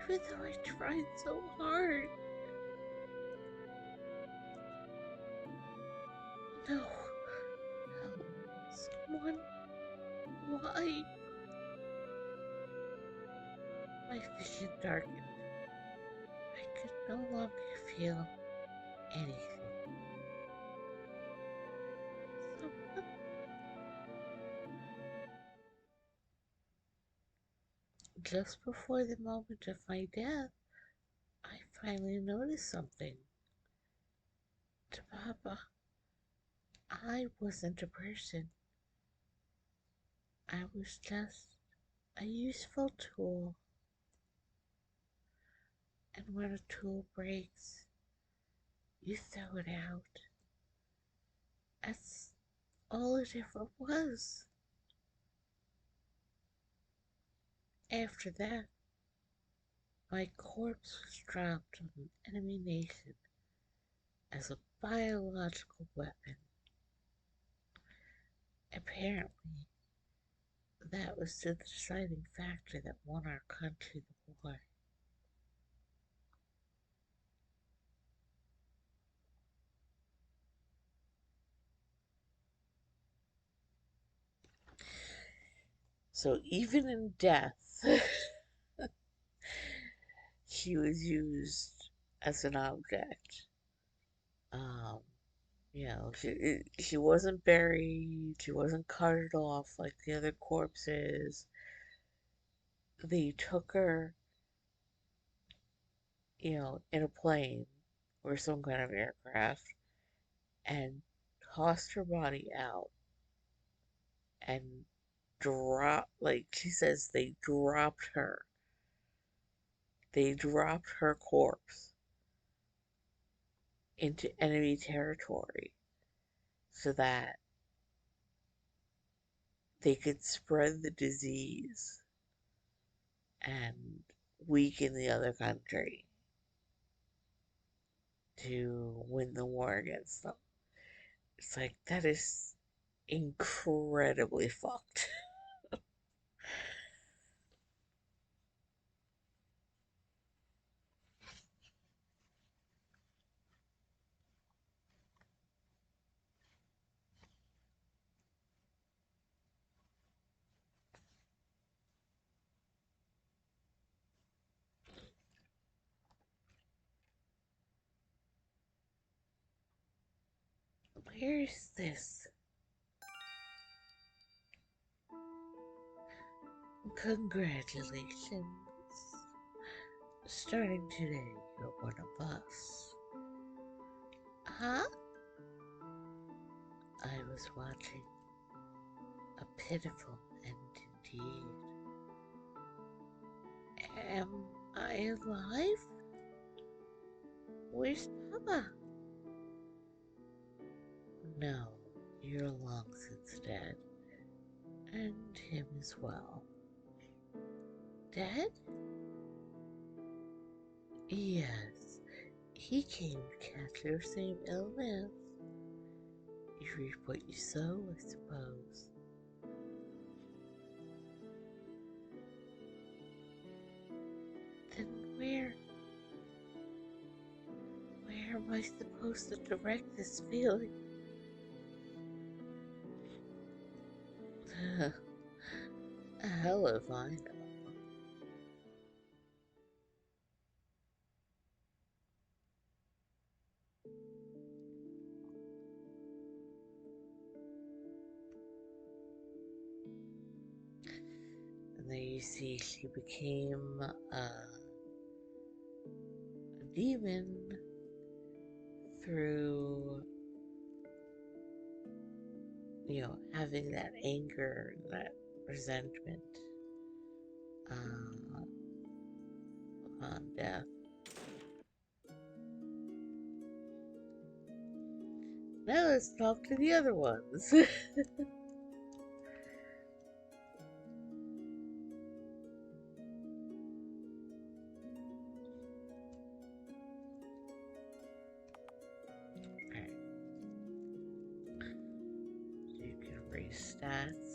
even though I tried so hard. No, help, someone, why? My vision darkened. I could no longer feel anything. Someone, just before the moment of my death, I finally noticed something. To Papa, I wasn't a person. I was just a useful tool. And when a tool breaks, you throw it out. That's all it ever was. After that, my corpse was dropped on an enemy nation as a biological weapon. Apparently, that was the deciding factor that won our country the war. So even in death, she was used as an object. Um, she wasn't buried. She wasn't carted off like the other corpses. They took her, in a plane or some kind of aircraft and tossed her body out and dropped, like she says, they dropped her corpse into enemy territory so that they could spread the disease and weaken the other country to win the war against them. It's like, that is incredibly fucked. Where is this? Congratulations. Starting today, you're one of us. Huh? I was watching. A pitiful end indeed. Am I alive? Where's Papa? No, you're long since dead. And him as well. Dead? Yes. He came to catch your same illness. You reap what you sow, I suppose. Where am I supposed to direct this feeling? Hell if I know. And there you see she became a demon through, having that anger, that resentment on death. Now let's talk to the other ones. Alright. You can raise stats.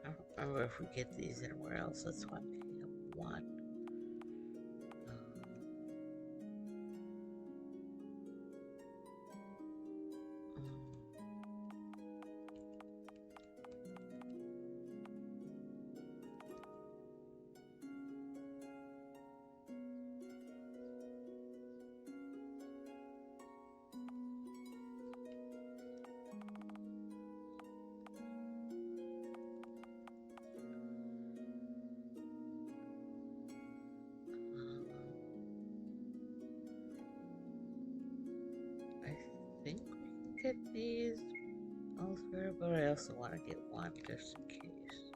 I don't remember if we get these anywhere else. That's why I'm picking up one. I think we can get these elsewhere, but I also want to get one just in case.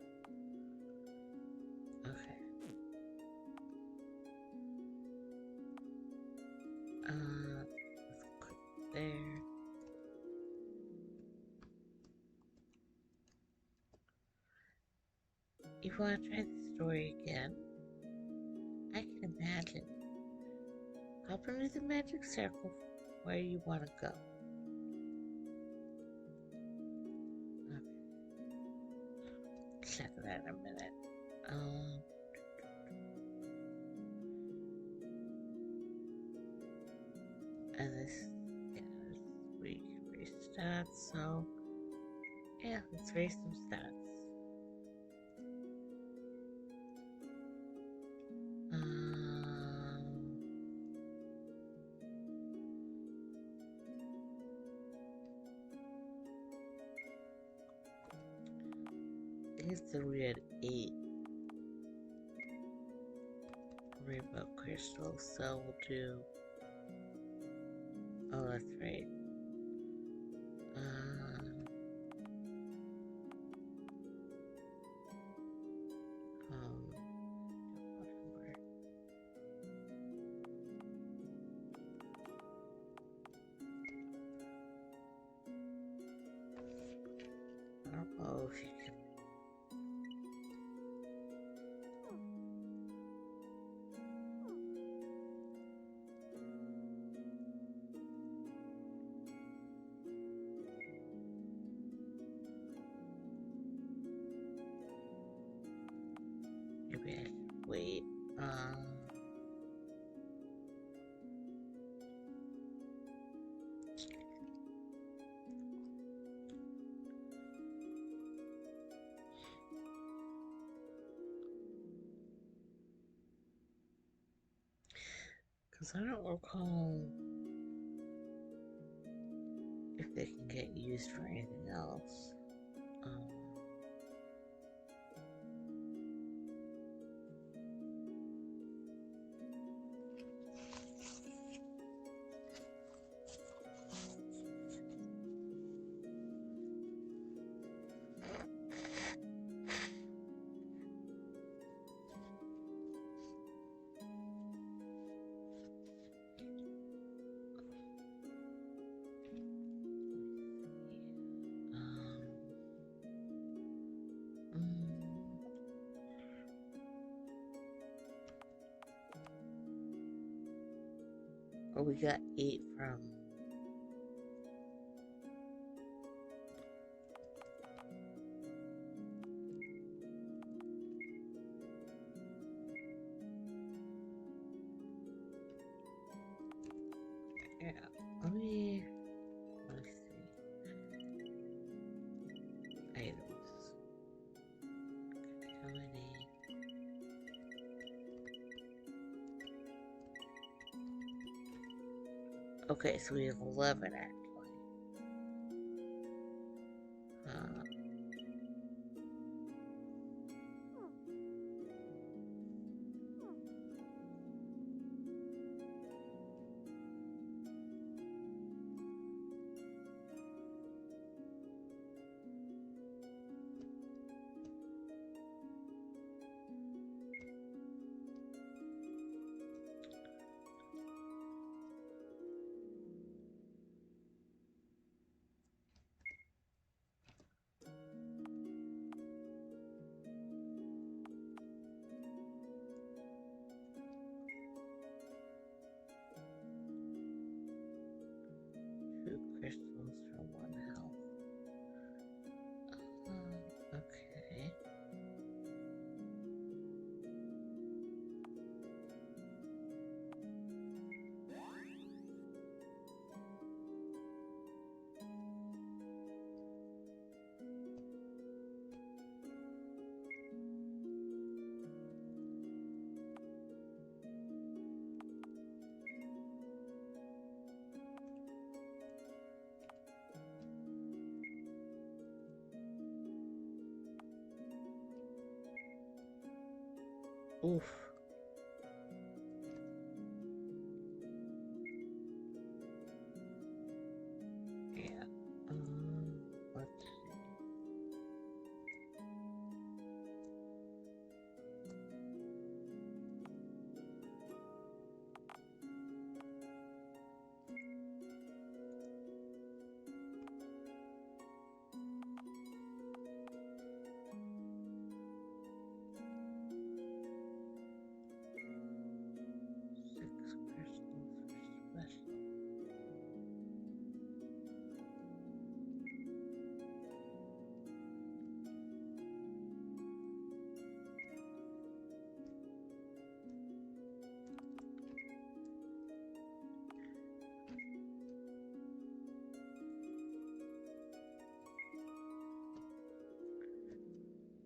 Okay. Let's click there. You want to try the story again? I can imagine. Hop into the magic circle where you want to go. Okay. Check that in a minute. And this, yeah, we can raise stats, so yeah, let's raise some stats. I guess that we had 8 rainbow crystals, so we'll do. Oh, that's right. I don't know if you can. Maybe I should wait. Because I don't recall if they can get used for anything else. Or we got 8 from... Yeah, let's see. Items. How many? Okay, so we have 11 actually. Two crystals for 1 health. Okay. Oof. Yeah. Let's see. Six crystals for special.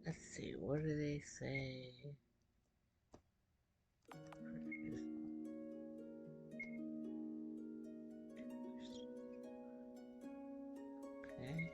Let's see, what do they say? Okay.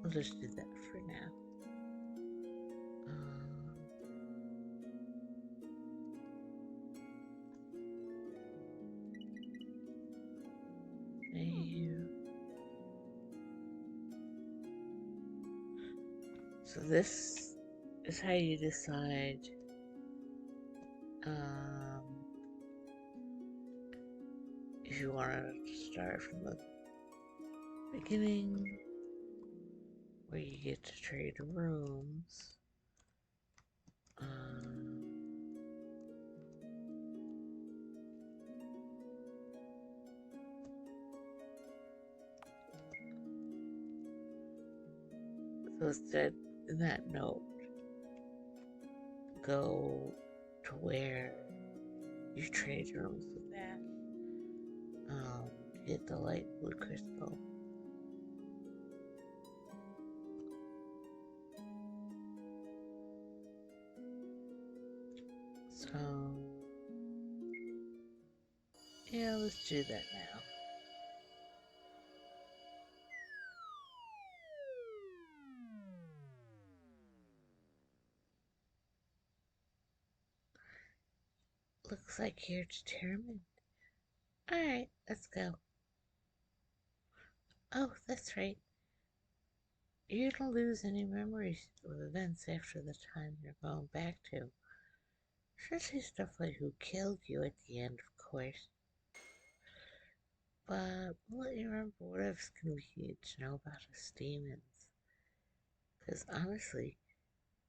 I'll just do that for now. Save. So this is how you decide if you want to start from the beginning, where you get to trade rooms. So instead, in that note, go to where you trade rooms with that. Get the light blue crystal. So, yeah, let's do that now. Looks like you're determined. Alright, let's go. Oh, that's right. You don't lose any memories of events after the time you're going back to. Especially stuff like who killed you at the end, of course. But we'll let you remember whatever's convenient to know about us demons. Because honestly,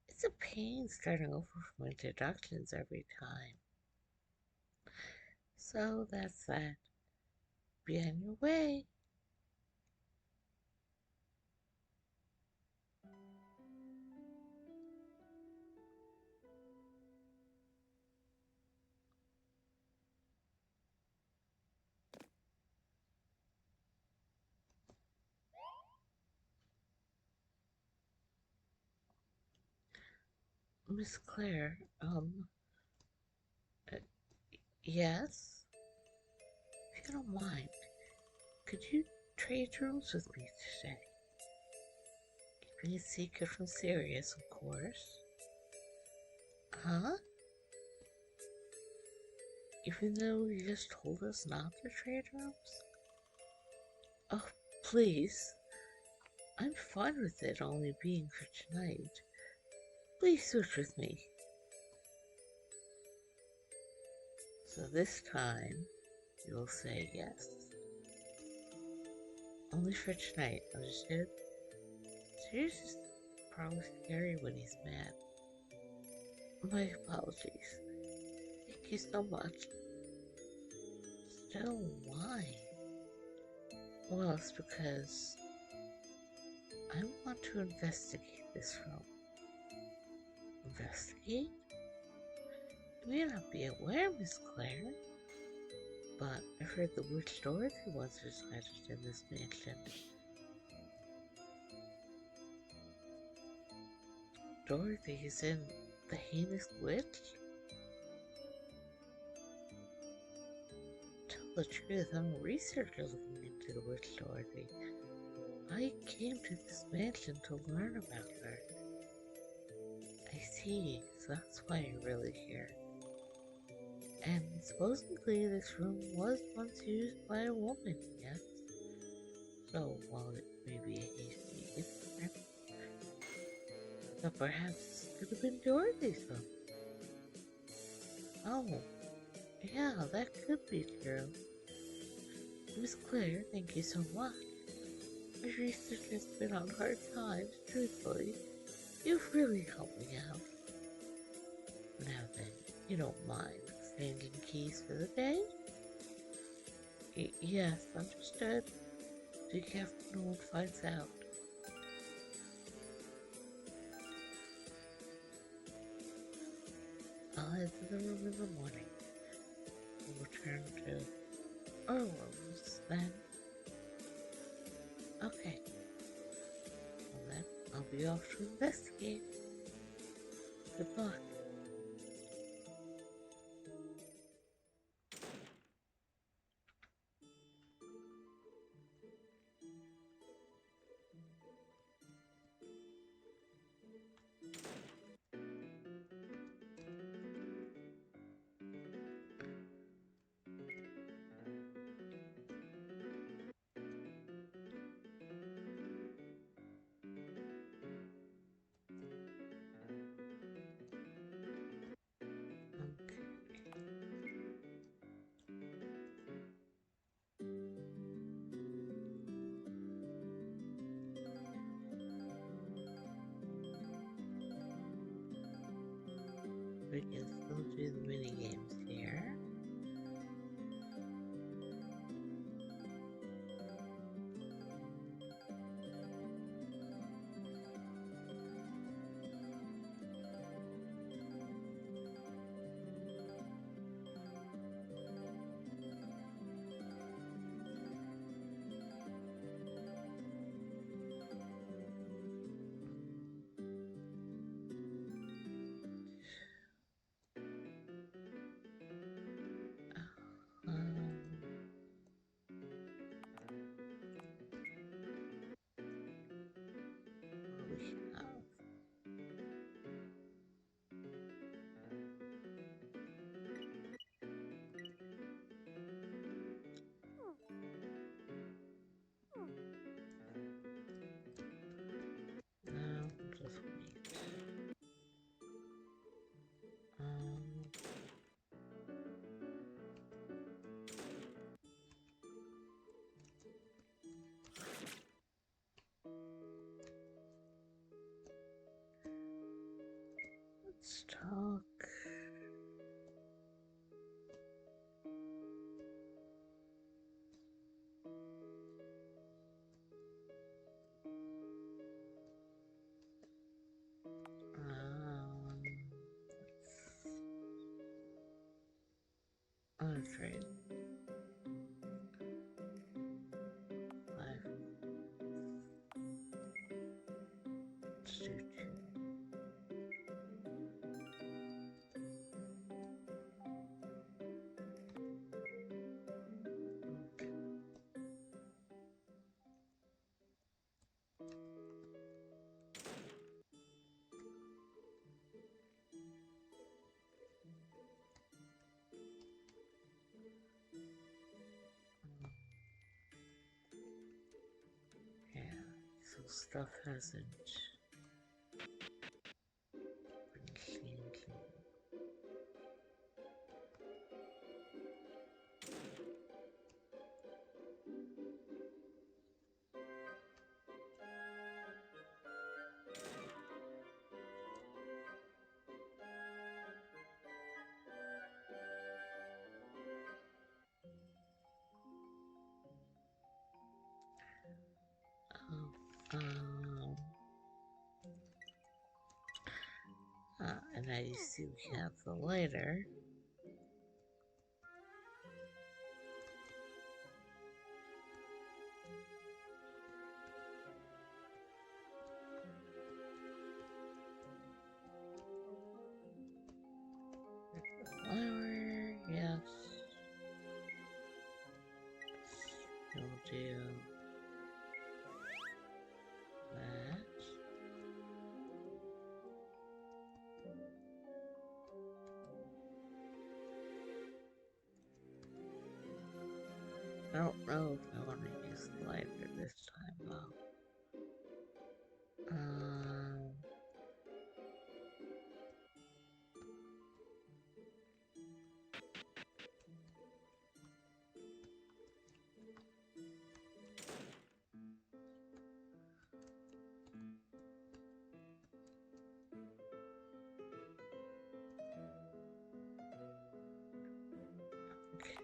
it's a pain starting over from introductions every time. So that's that. Be on your way. Miss Claire, uh, yes? If you don't mind, could you trade rooms with me today? Keeping it secret from Sirius, of course. Huh? Even though you just told us not to trade rooms? Oh, please. I'm fine with it only being for tonight. Please switch with me. So this time, you'll say yes. Only for tonight, understood? Sirius is probably scary when he's mad. My apologies. Thank you so much. Still, why? Well, it's because I want to investigate this room. Investigate? You may not be aware, Miss Claire, but I've heard the witch Dorothy once resided in this mansion. Dorothy is in the heinous witch? Tell the truth, I'm a researcher looking into the witch Dorothy. I came to this mansion to learn about her. I see, so that's why you're really here. And supposedly this room was once used by a woman, yes? So while it may be a hasty incident, but perhaps it could have been Dorothy's room. Oh, yeah, that could be true. Miss Claire, thank you so much. My research has been on hard times, truthfully. You've really helped me out. Now then, you don't mind exchanging keys for the day? Yes, understood. Be careful no one finds out. I'll head to the room in the morning. We'll return to our rooms then. Okay. Well then, I'll be off to investigate. Good luck. Okay. We can still do the mini games here. trade. 5. Let's do 2. Yeah, so stuff hasn't been cleaned. Oh, and now you see we have the lighter. Flower, yes. We'll do that. I don't know if I want to use the lighter this time though. Okay.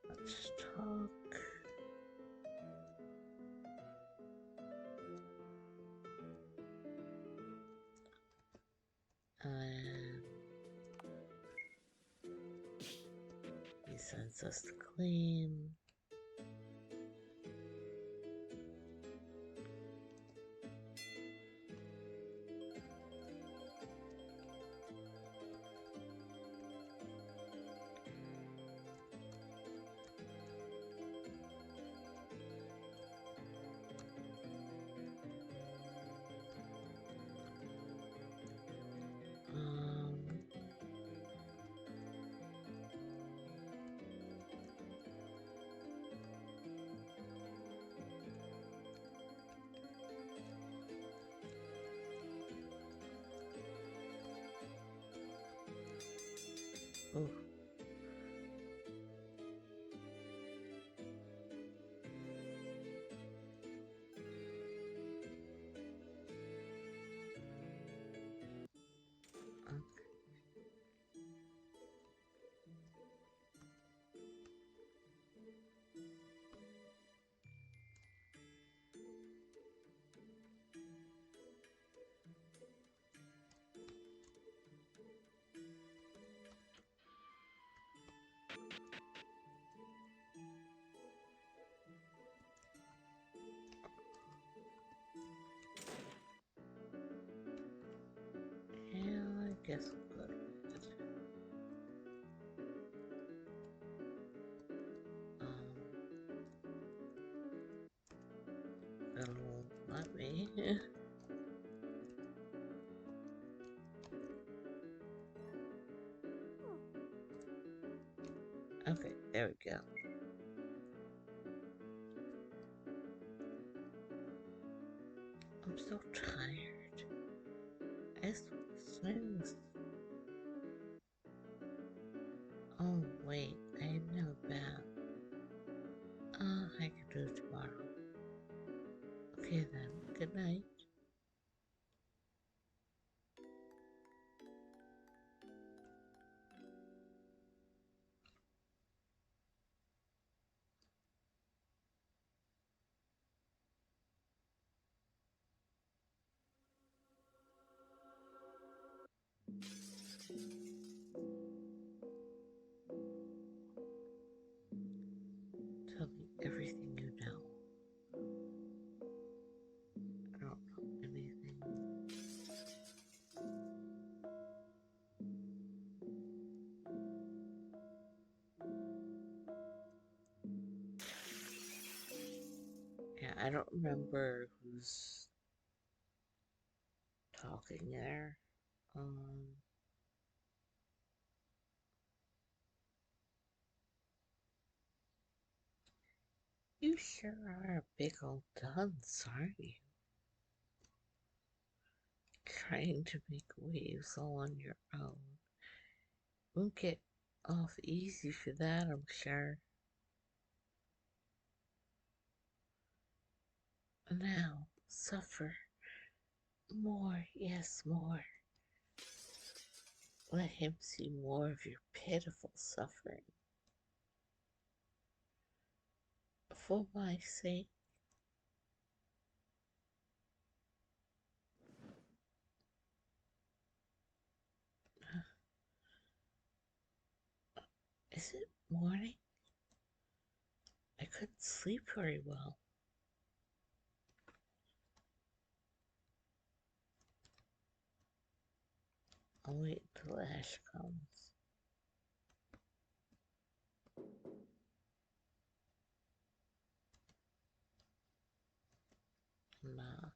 Let's talk. And he sends us to clean. Oh. Yeah, I guess we'll go to bed. It'll let me. Okay, there we go. I'm so tired. I just want to snooze. Oh, wait, I know that. I can do it tomorrow. Okay then, good night. Yeah, I don't remember who's talking there. Um, you sure are a big old dunce, aren't you? Trying to make waves all on your own. Won't get off easy for that, I'm sure. Now, suffer. More, yes, more. Let him see more of your pitiful suffering. For my sake. Is it morning? I couldn't sleep very well. I'll wait till Ash comes. Knock.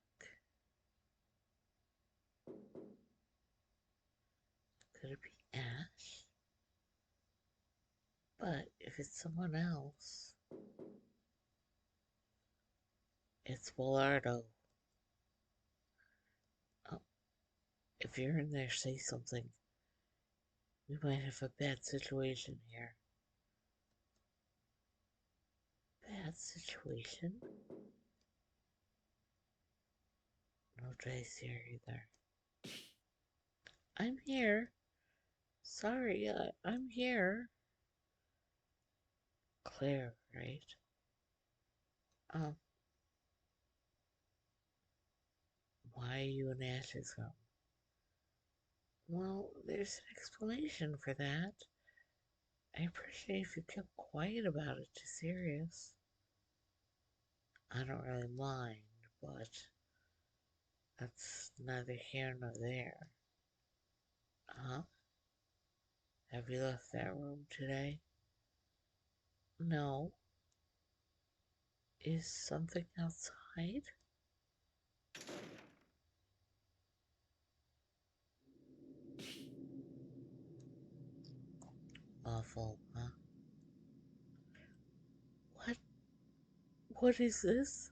Could it be Ash? But if it's someone else, it's Willardo. Oh, if you're in there, say something. We might have a bad situation here. Bad situation? No Jay's here either. I'm here. Sorry, I'm here. Claire, right? Um, why are you in Ash's home? Well, there's an explanation for that. I appreciate if you kept quiet about it to Sirius. I don't really mind, but that's neither here nor there. Huh? Have you left that room today? No. Is something outside? Awful, huh? What? What is this?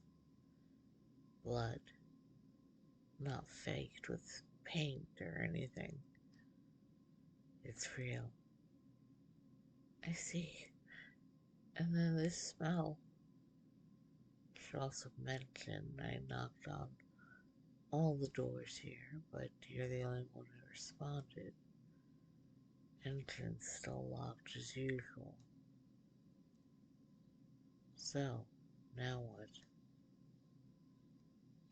Blood. Not faked with paint or anything. It's real. I see. And then this smell. Should also mention I knocked on all the doors here, but you're the only one who responded. Entrance still locked as usual. So, now what?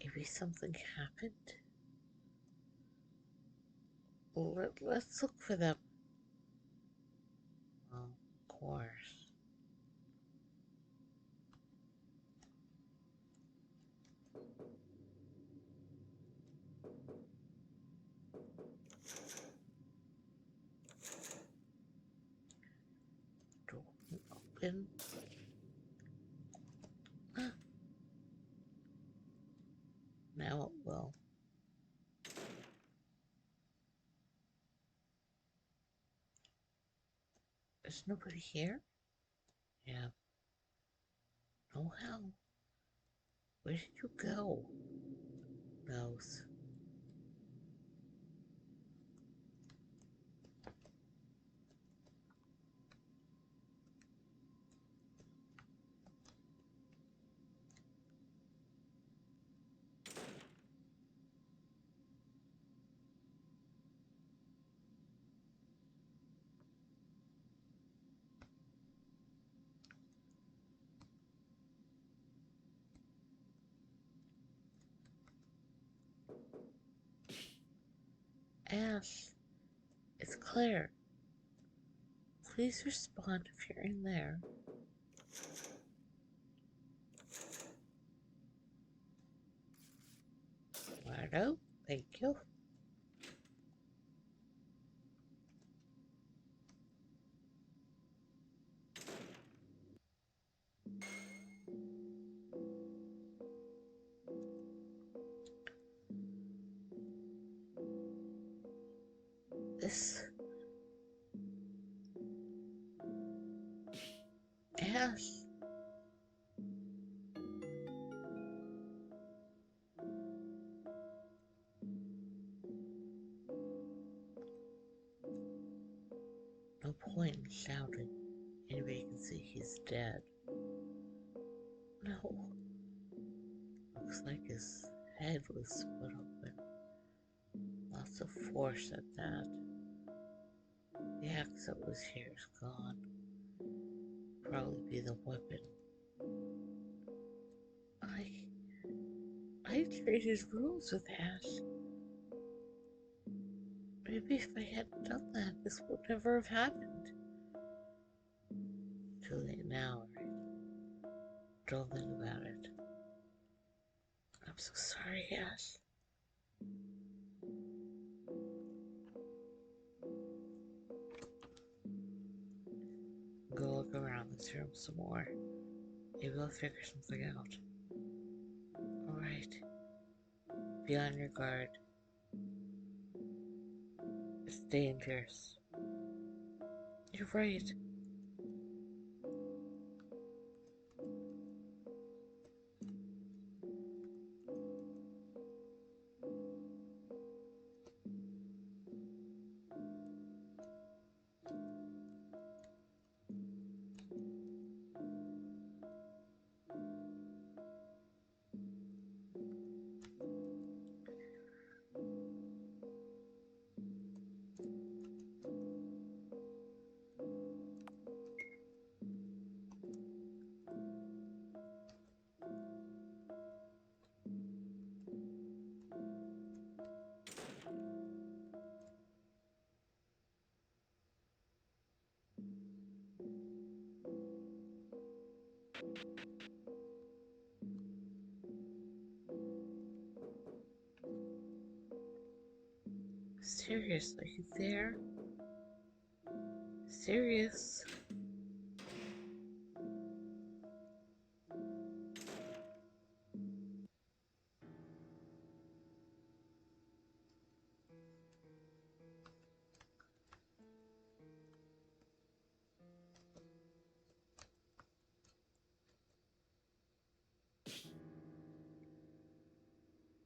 Maybe something happened? Let's look for them. Well, of course. Door open. Now it will. There's nobody here? Yeah. Oh hell. Where did you go? Knows. Ash, it's Claire. Please respond if you're in there. Lardo, thank you. point in shouting. Anybody can see he's dead. No. Looks like his head was split open. Lots of force at that. The axe that was here is gone. Probably be the weapon. I traded rooms with Ash. Maybe if I hadn't done that, this would never have happened. Too late now, right? Don't think about it. I'm so sorry, Ash. Go look around this room some more. Maybe I'll figure something out. Alright. Be on your guard. It's dangerous. You're right. Sirius, are you there? Sirius?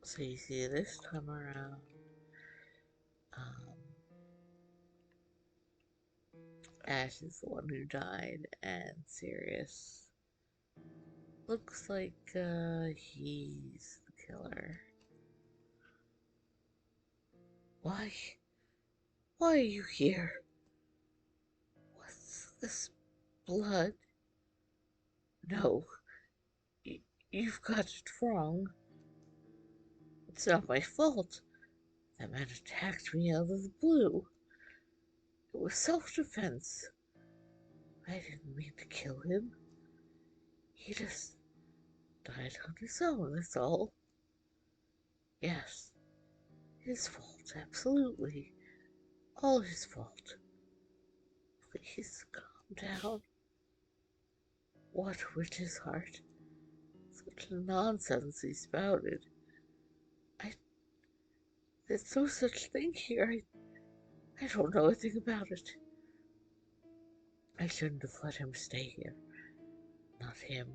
So you see, this time around, um, Ash is the one who died, and Sirius looks like he's the killer. Why? Why are you here? What's this blood? No, you've got it wrong. It's not my fault. That man attacked me out of the blue. It was self-defense. I didn't mean to kill him. He just died on his own, that's all. Yes, his fault, absolutely. All his fault. Please calm down. What witch's heart? Such nonsense he spouted. There's no such thing here. I don't know a thing about it. I shouldn't have let him stay here. Not him.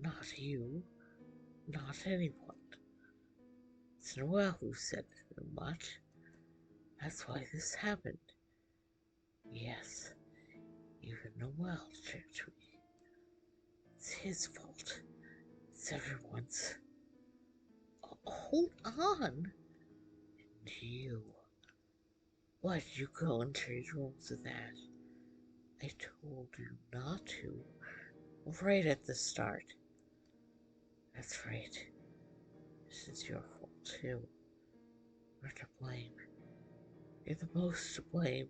Not you. Not anyone. It's Noelle who said much. That's why this happened. Yes, even Noelle tricked me. It's his fault. It's everyone's. Oh, hold on. You. Why did you go and trade rooms with that? I told you not to. Right at the start. That's right. This is your fault, too. You're to blame. You're the most to blame.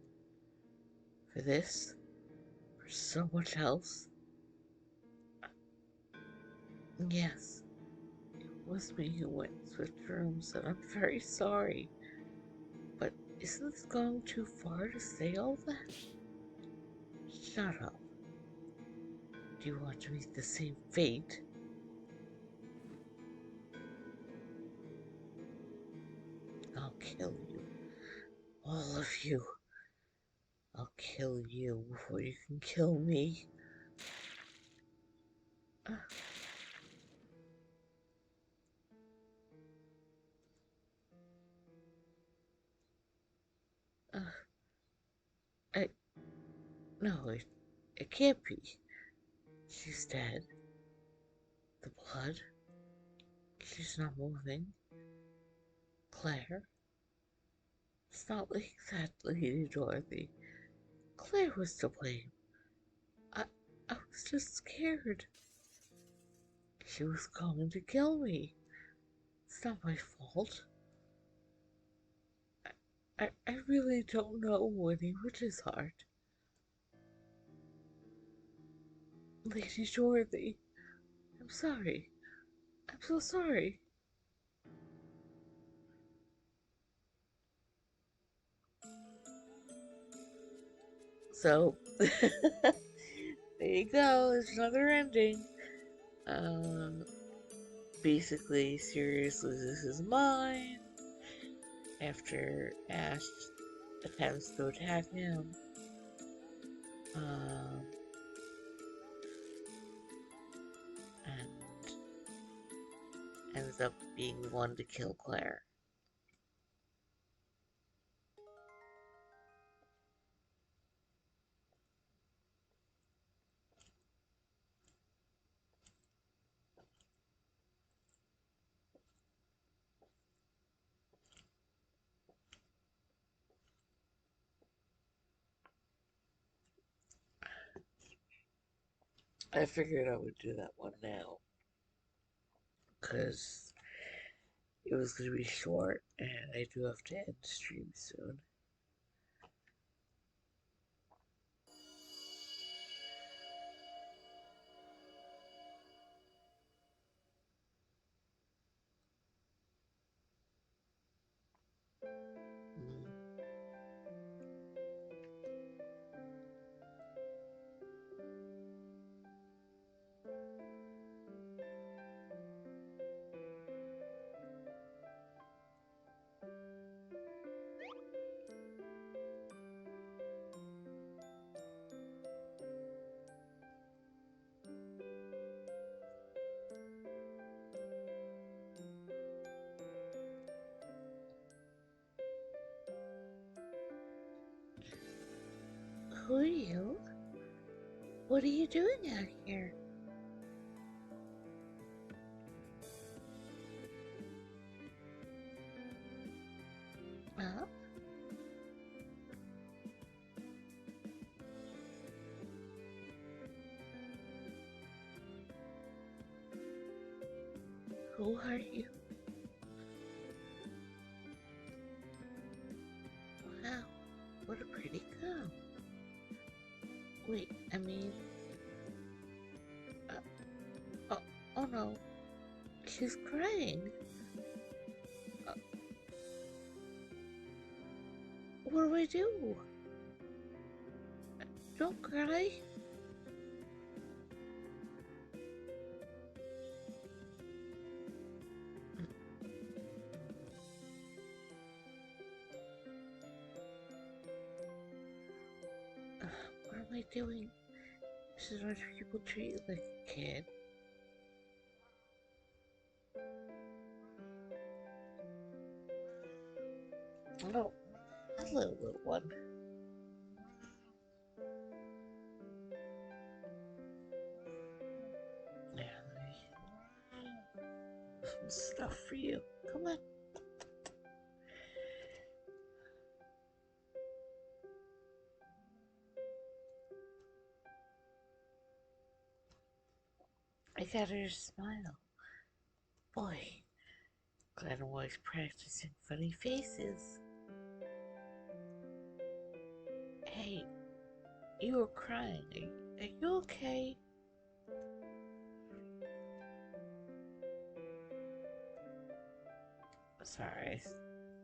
For this. For so much else. Yes. It was me who went and switched rooms, and I'm very sorry. But isn't this going too far to say all that? Shut up. Do you want to meet the same fate? I'll kill you. All of you. I'll kill you before you can kill me. Uh, uh, I No, it can't be. She's dead. The blood. She's not moving. Claire? It's not like that, Lady Dorothy. Claire was to blame. I, I was just scared. She was going to kill me. It's not my fault. I really don't know any witch's heart. Lady Dorothy, I'm sorry. I'm so sorry. So, there you go. There's another ending. Um, basically, Sirius loses his mind after Ash attempts to attack him. Um, and ends up being the one to kill Claire. I figured I would do that one now because it was going to be short and I do have to end the stream soon. Mm. Who are you? What are you doing out here? Huh? Who are you? Wow, what a pretty girl. Wait, I mean, uh, oh, oh no, she's crying. Uh, what do I do? Don't cry. What am I doing? This is what people treat you like a kid. Oh, hello, little one. Yeah, let me some stuff for you. Come on. I got her to smile. Boy, glad I'm always practicing funny faces. Hey, you were crying. Are you okay? Sorry,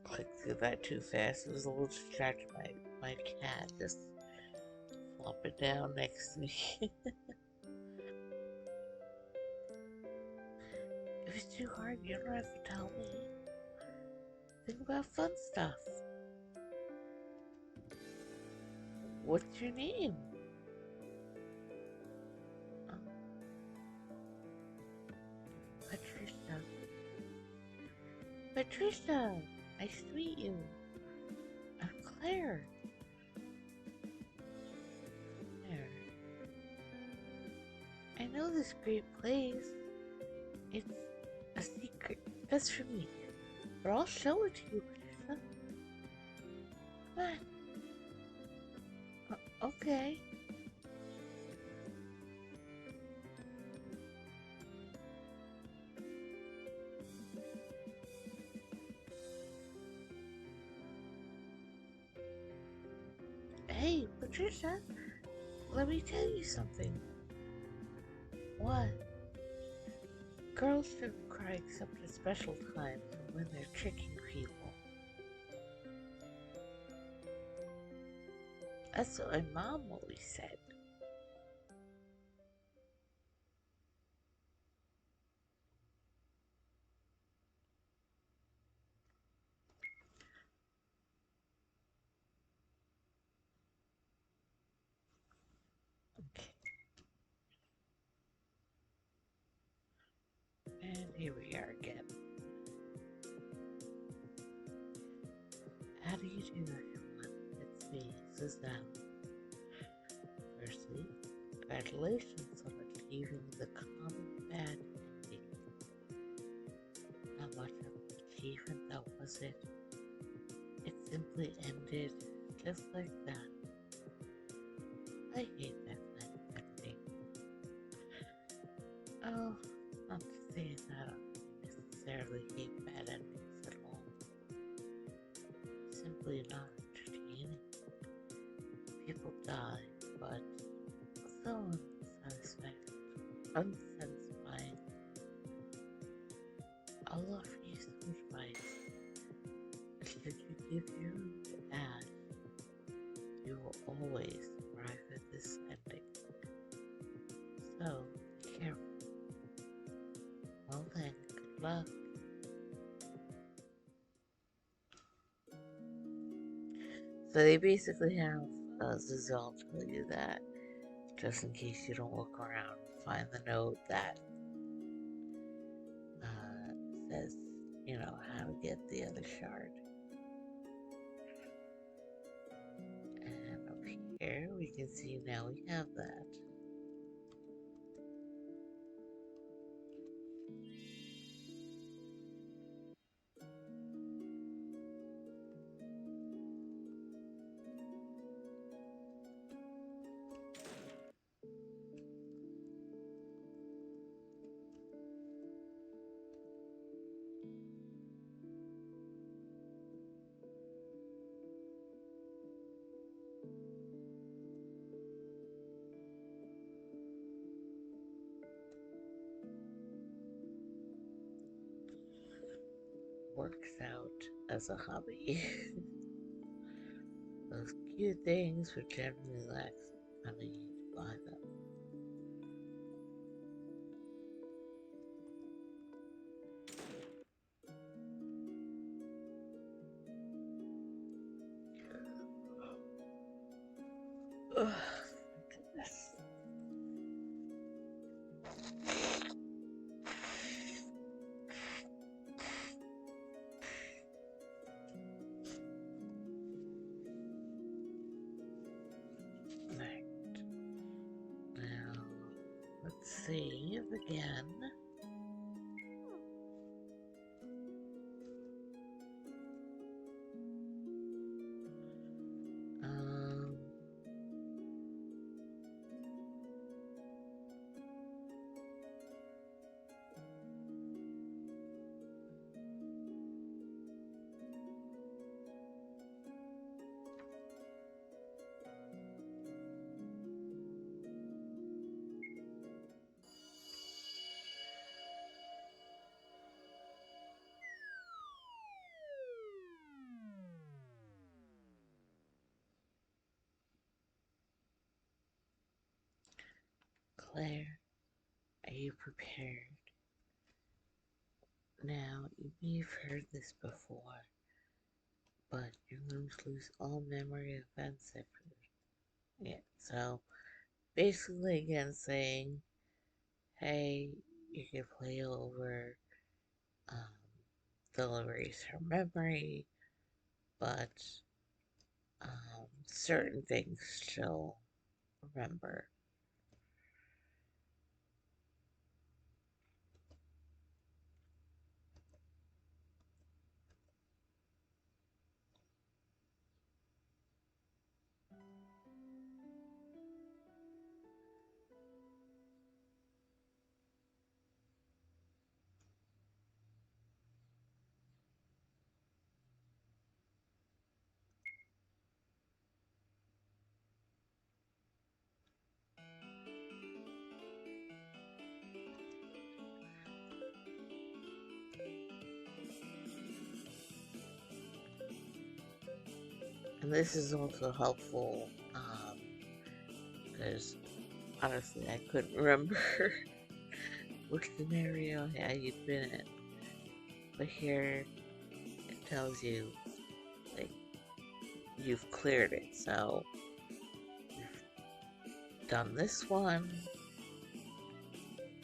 I clicked through that too fast. I was a little distracted by my cat just flopping down next to me. If it's too hard, you don't have to tell me. Think about fun stuff. What's your name? Oh, Patricia. Patricia! Nice to meet you. I'm Claire. this great place. It's a secret just for me. But I'll show it to you, Patricia. Come on. Okay. Hey, Patricia, let me tell you something. What? Girls shouldn't cry except at special times when they're tricking people. That's what my mom always said. Okay. And here we are again. How do you do, everyone? It's me, Suzanne. Firstly, congratulations on achieving the common bad ending. How much of an achievement that was it? It simply ended just like that. I hate that kind of ending. Oh, not to say that I necessarily hate bad endings at all. Simply not entertaining. People die, but so unsatisfying. I'll offer you some advice. Should you give your room to Ash, you will always arrive at this ending. So, be careful. Well then, good luck. So they basically have Zazelle tell you that, just in case you don't look around, find the note that says, how to get the other shard. And up here, we can see now we have that. Works out as a hobby. Those cute things would generally lack money to buy them. Ugh, goodness. Right. Now, let's save again. Um, Claire, are you prepared? Now, you may have heard this before, but you're going to lose all memory of events after. Yeah, so basically, again, saying, hey, you can play over, um, they'll erase her memory, but certain things she'll remember. this is also helpful because honestly I couldn't remember which scenario you'd been in. But here it tells you, like, you've cleared it, so we've done this one,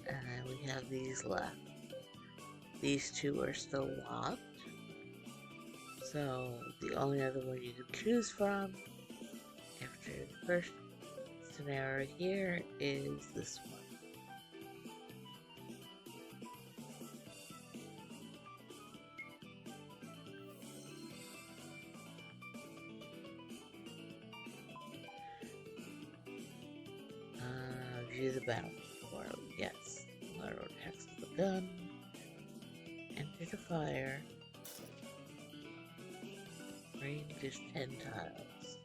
and then we have these left. These two are still locked, so the only other one you can choose from after the first scenario here is this one. View the battlefield. Yes. Laro attacks with the gun. Enter the fire. Range is 10 tiles.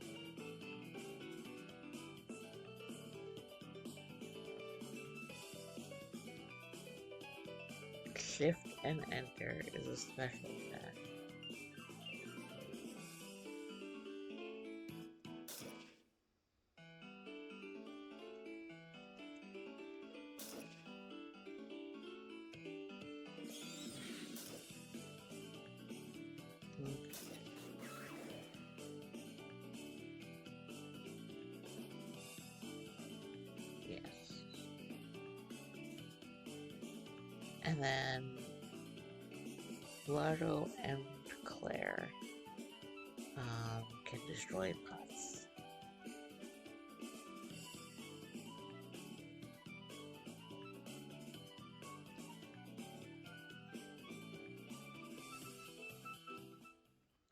Shift and enter is a special attack. Yes. And then Lardo and Claire can destroy pots.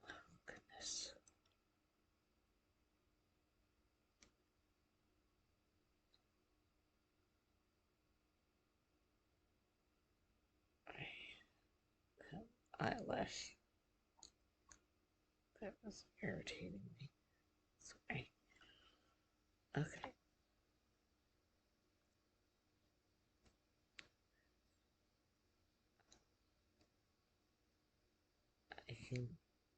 Oh, goodness. Eyelash. That was irritating me. Sorry. Okay. I can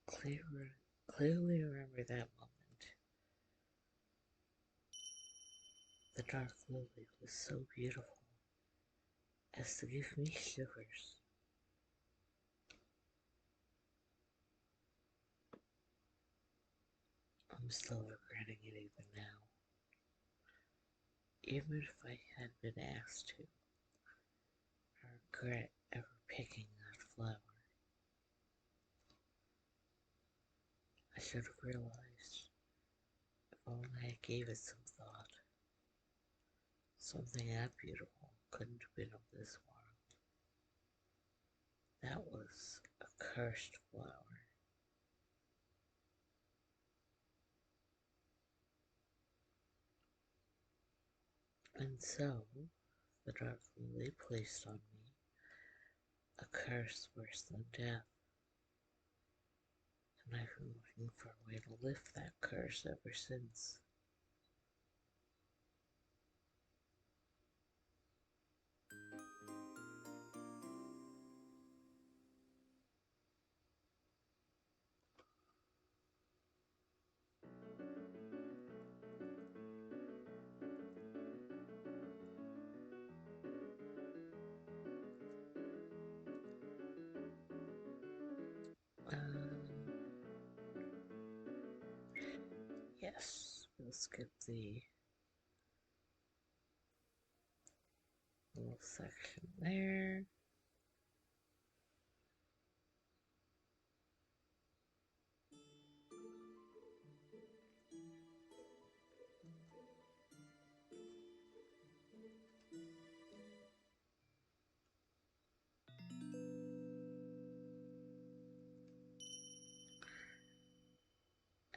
clearly remember that moment. The dark lily was so beautiful as to give me shivers. I'm still regretting it even now. Even if I had been asked to, I regret ever picking that flower. I should have realized, if only I gave it some thought. Something that beautiful couldn't have been of this world. That was a cursed flower. And so, the dark lily placed on me a curse worse than death. And I've been looking for a way to lift that curse ever since. Yes, we'll skip the little section there.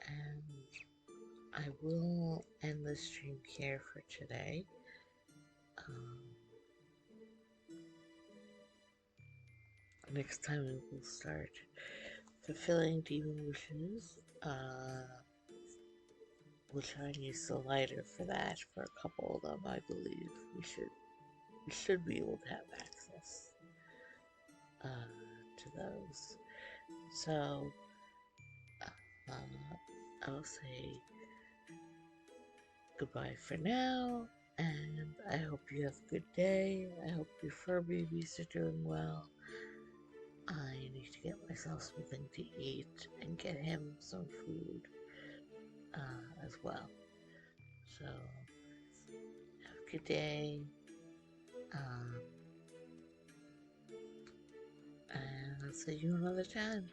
And I will end the stream here for today. Next time we will start fulfilling demon wishes. We'll try and use the lighter for that for a couple of them, I believe. We should be able to have access to those. So I'll say goodbye for now, and I hope you have a good day. I hope your fur babies are doing well. I need to get myself something to eat and get him some food as well. So, have a good day, um, and I'll see you another time.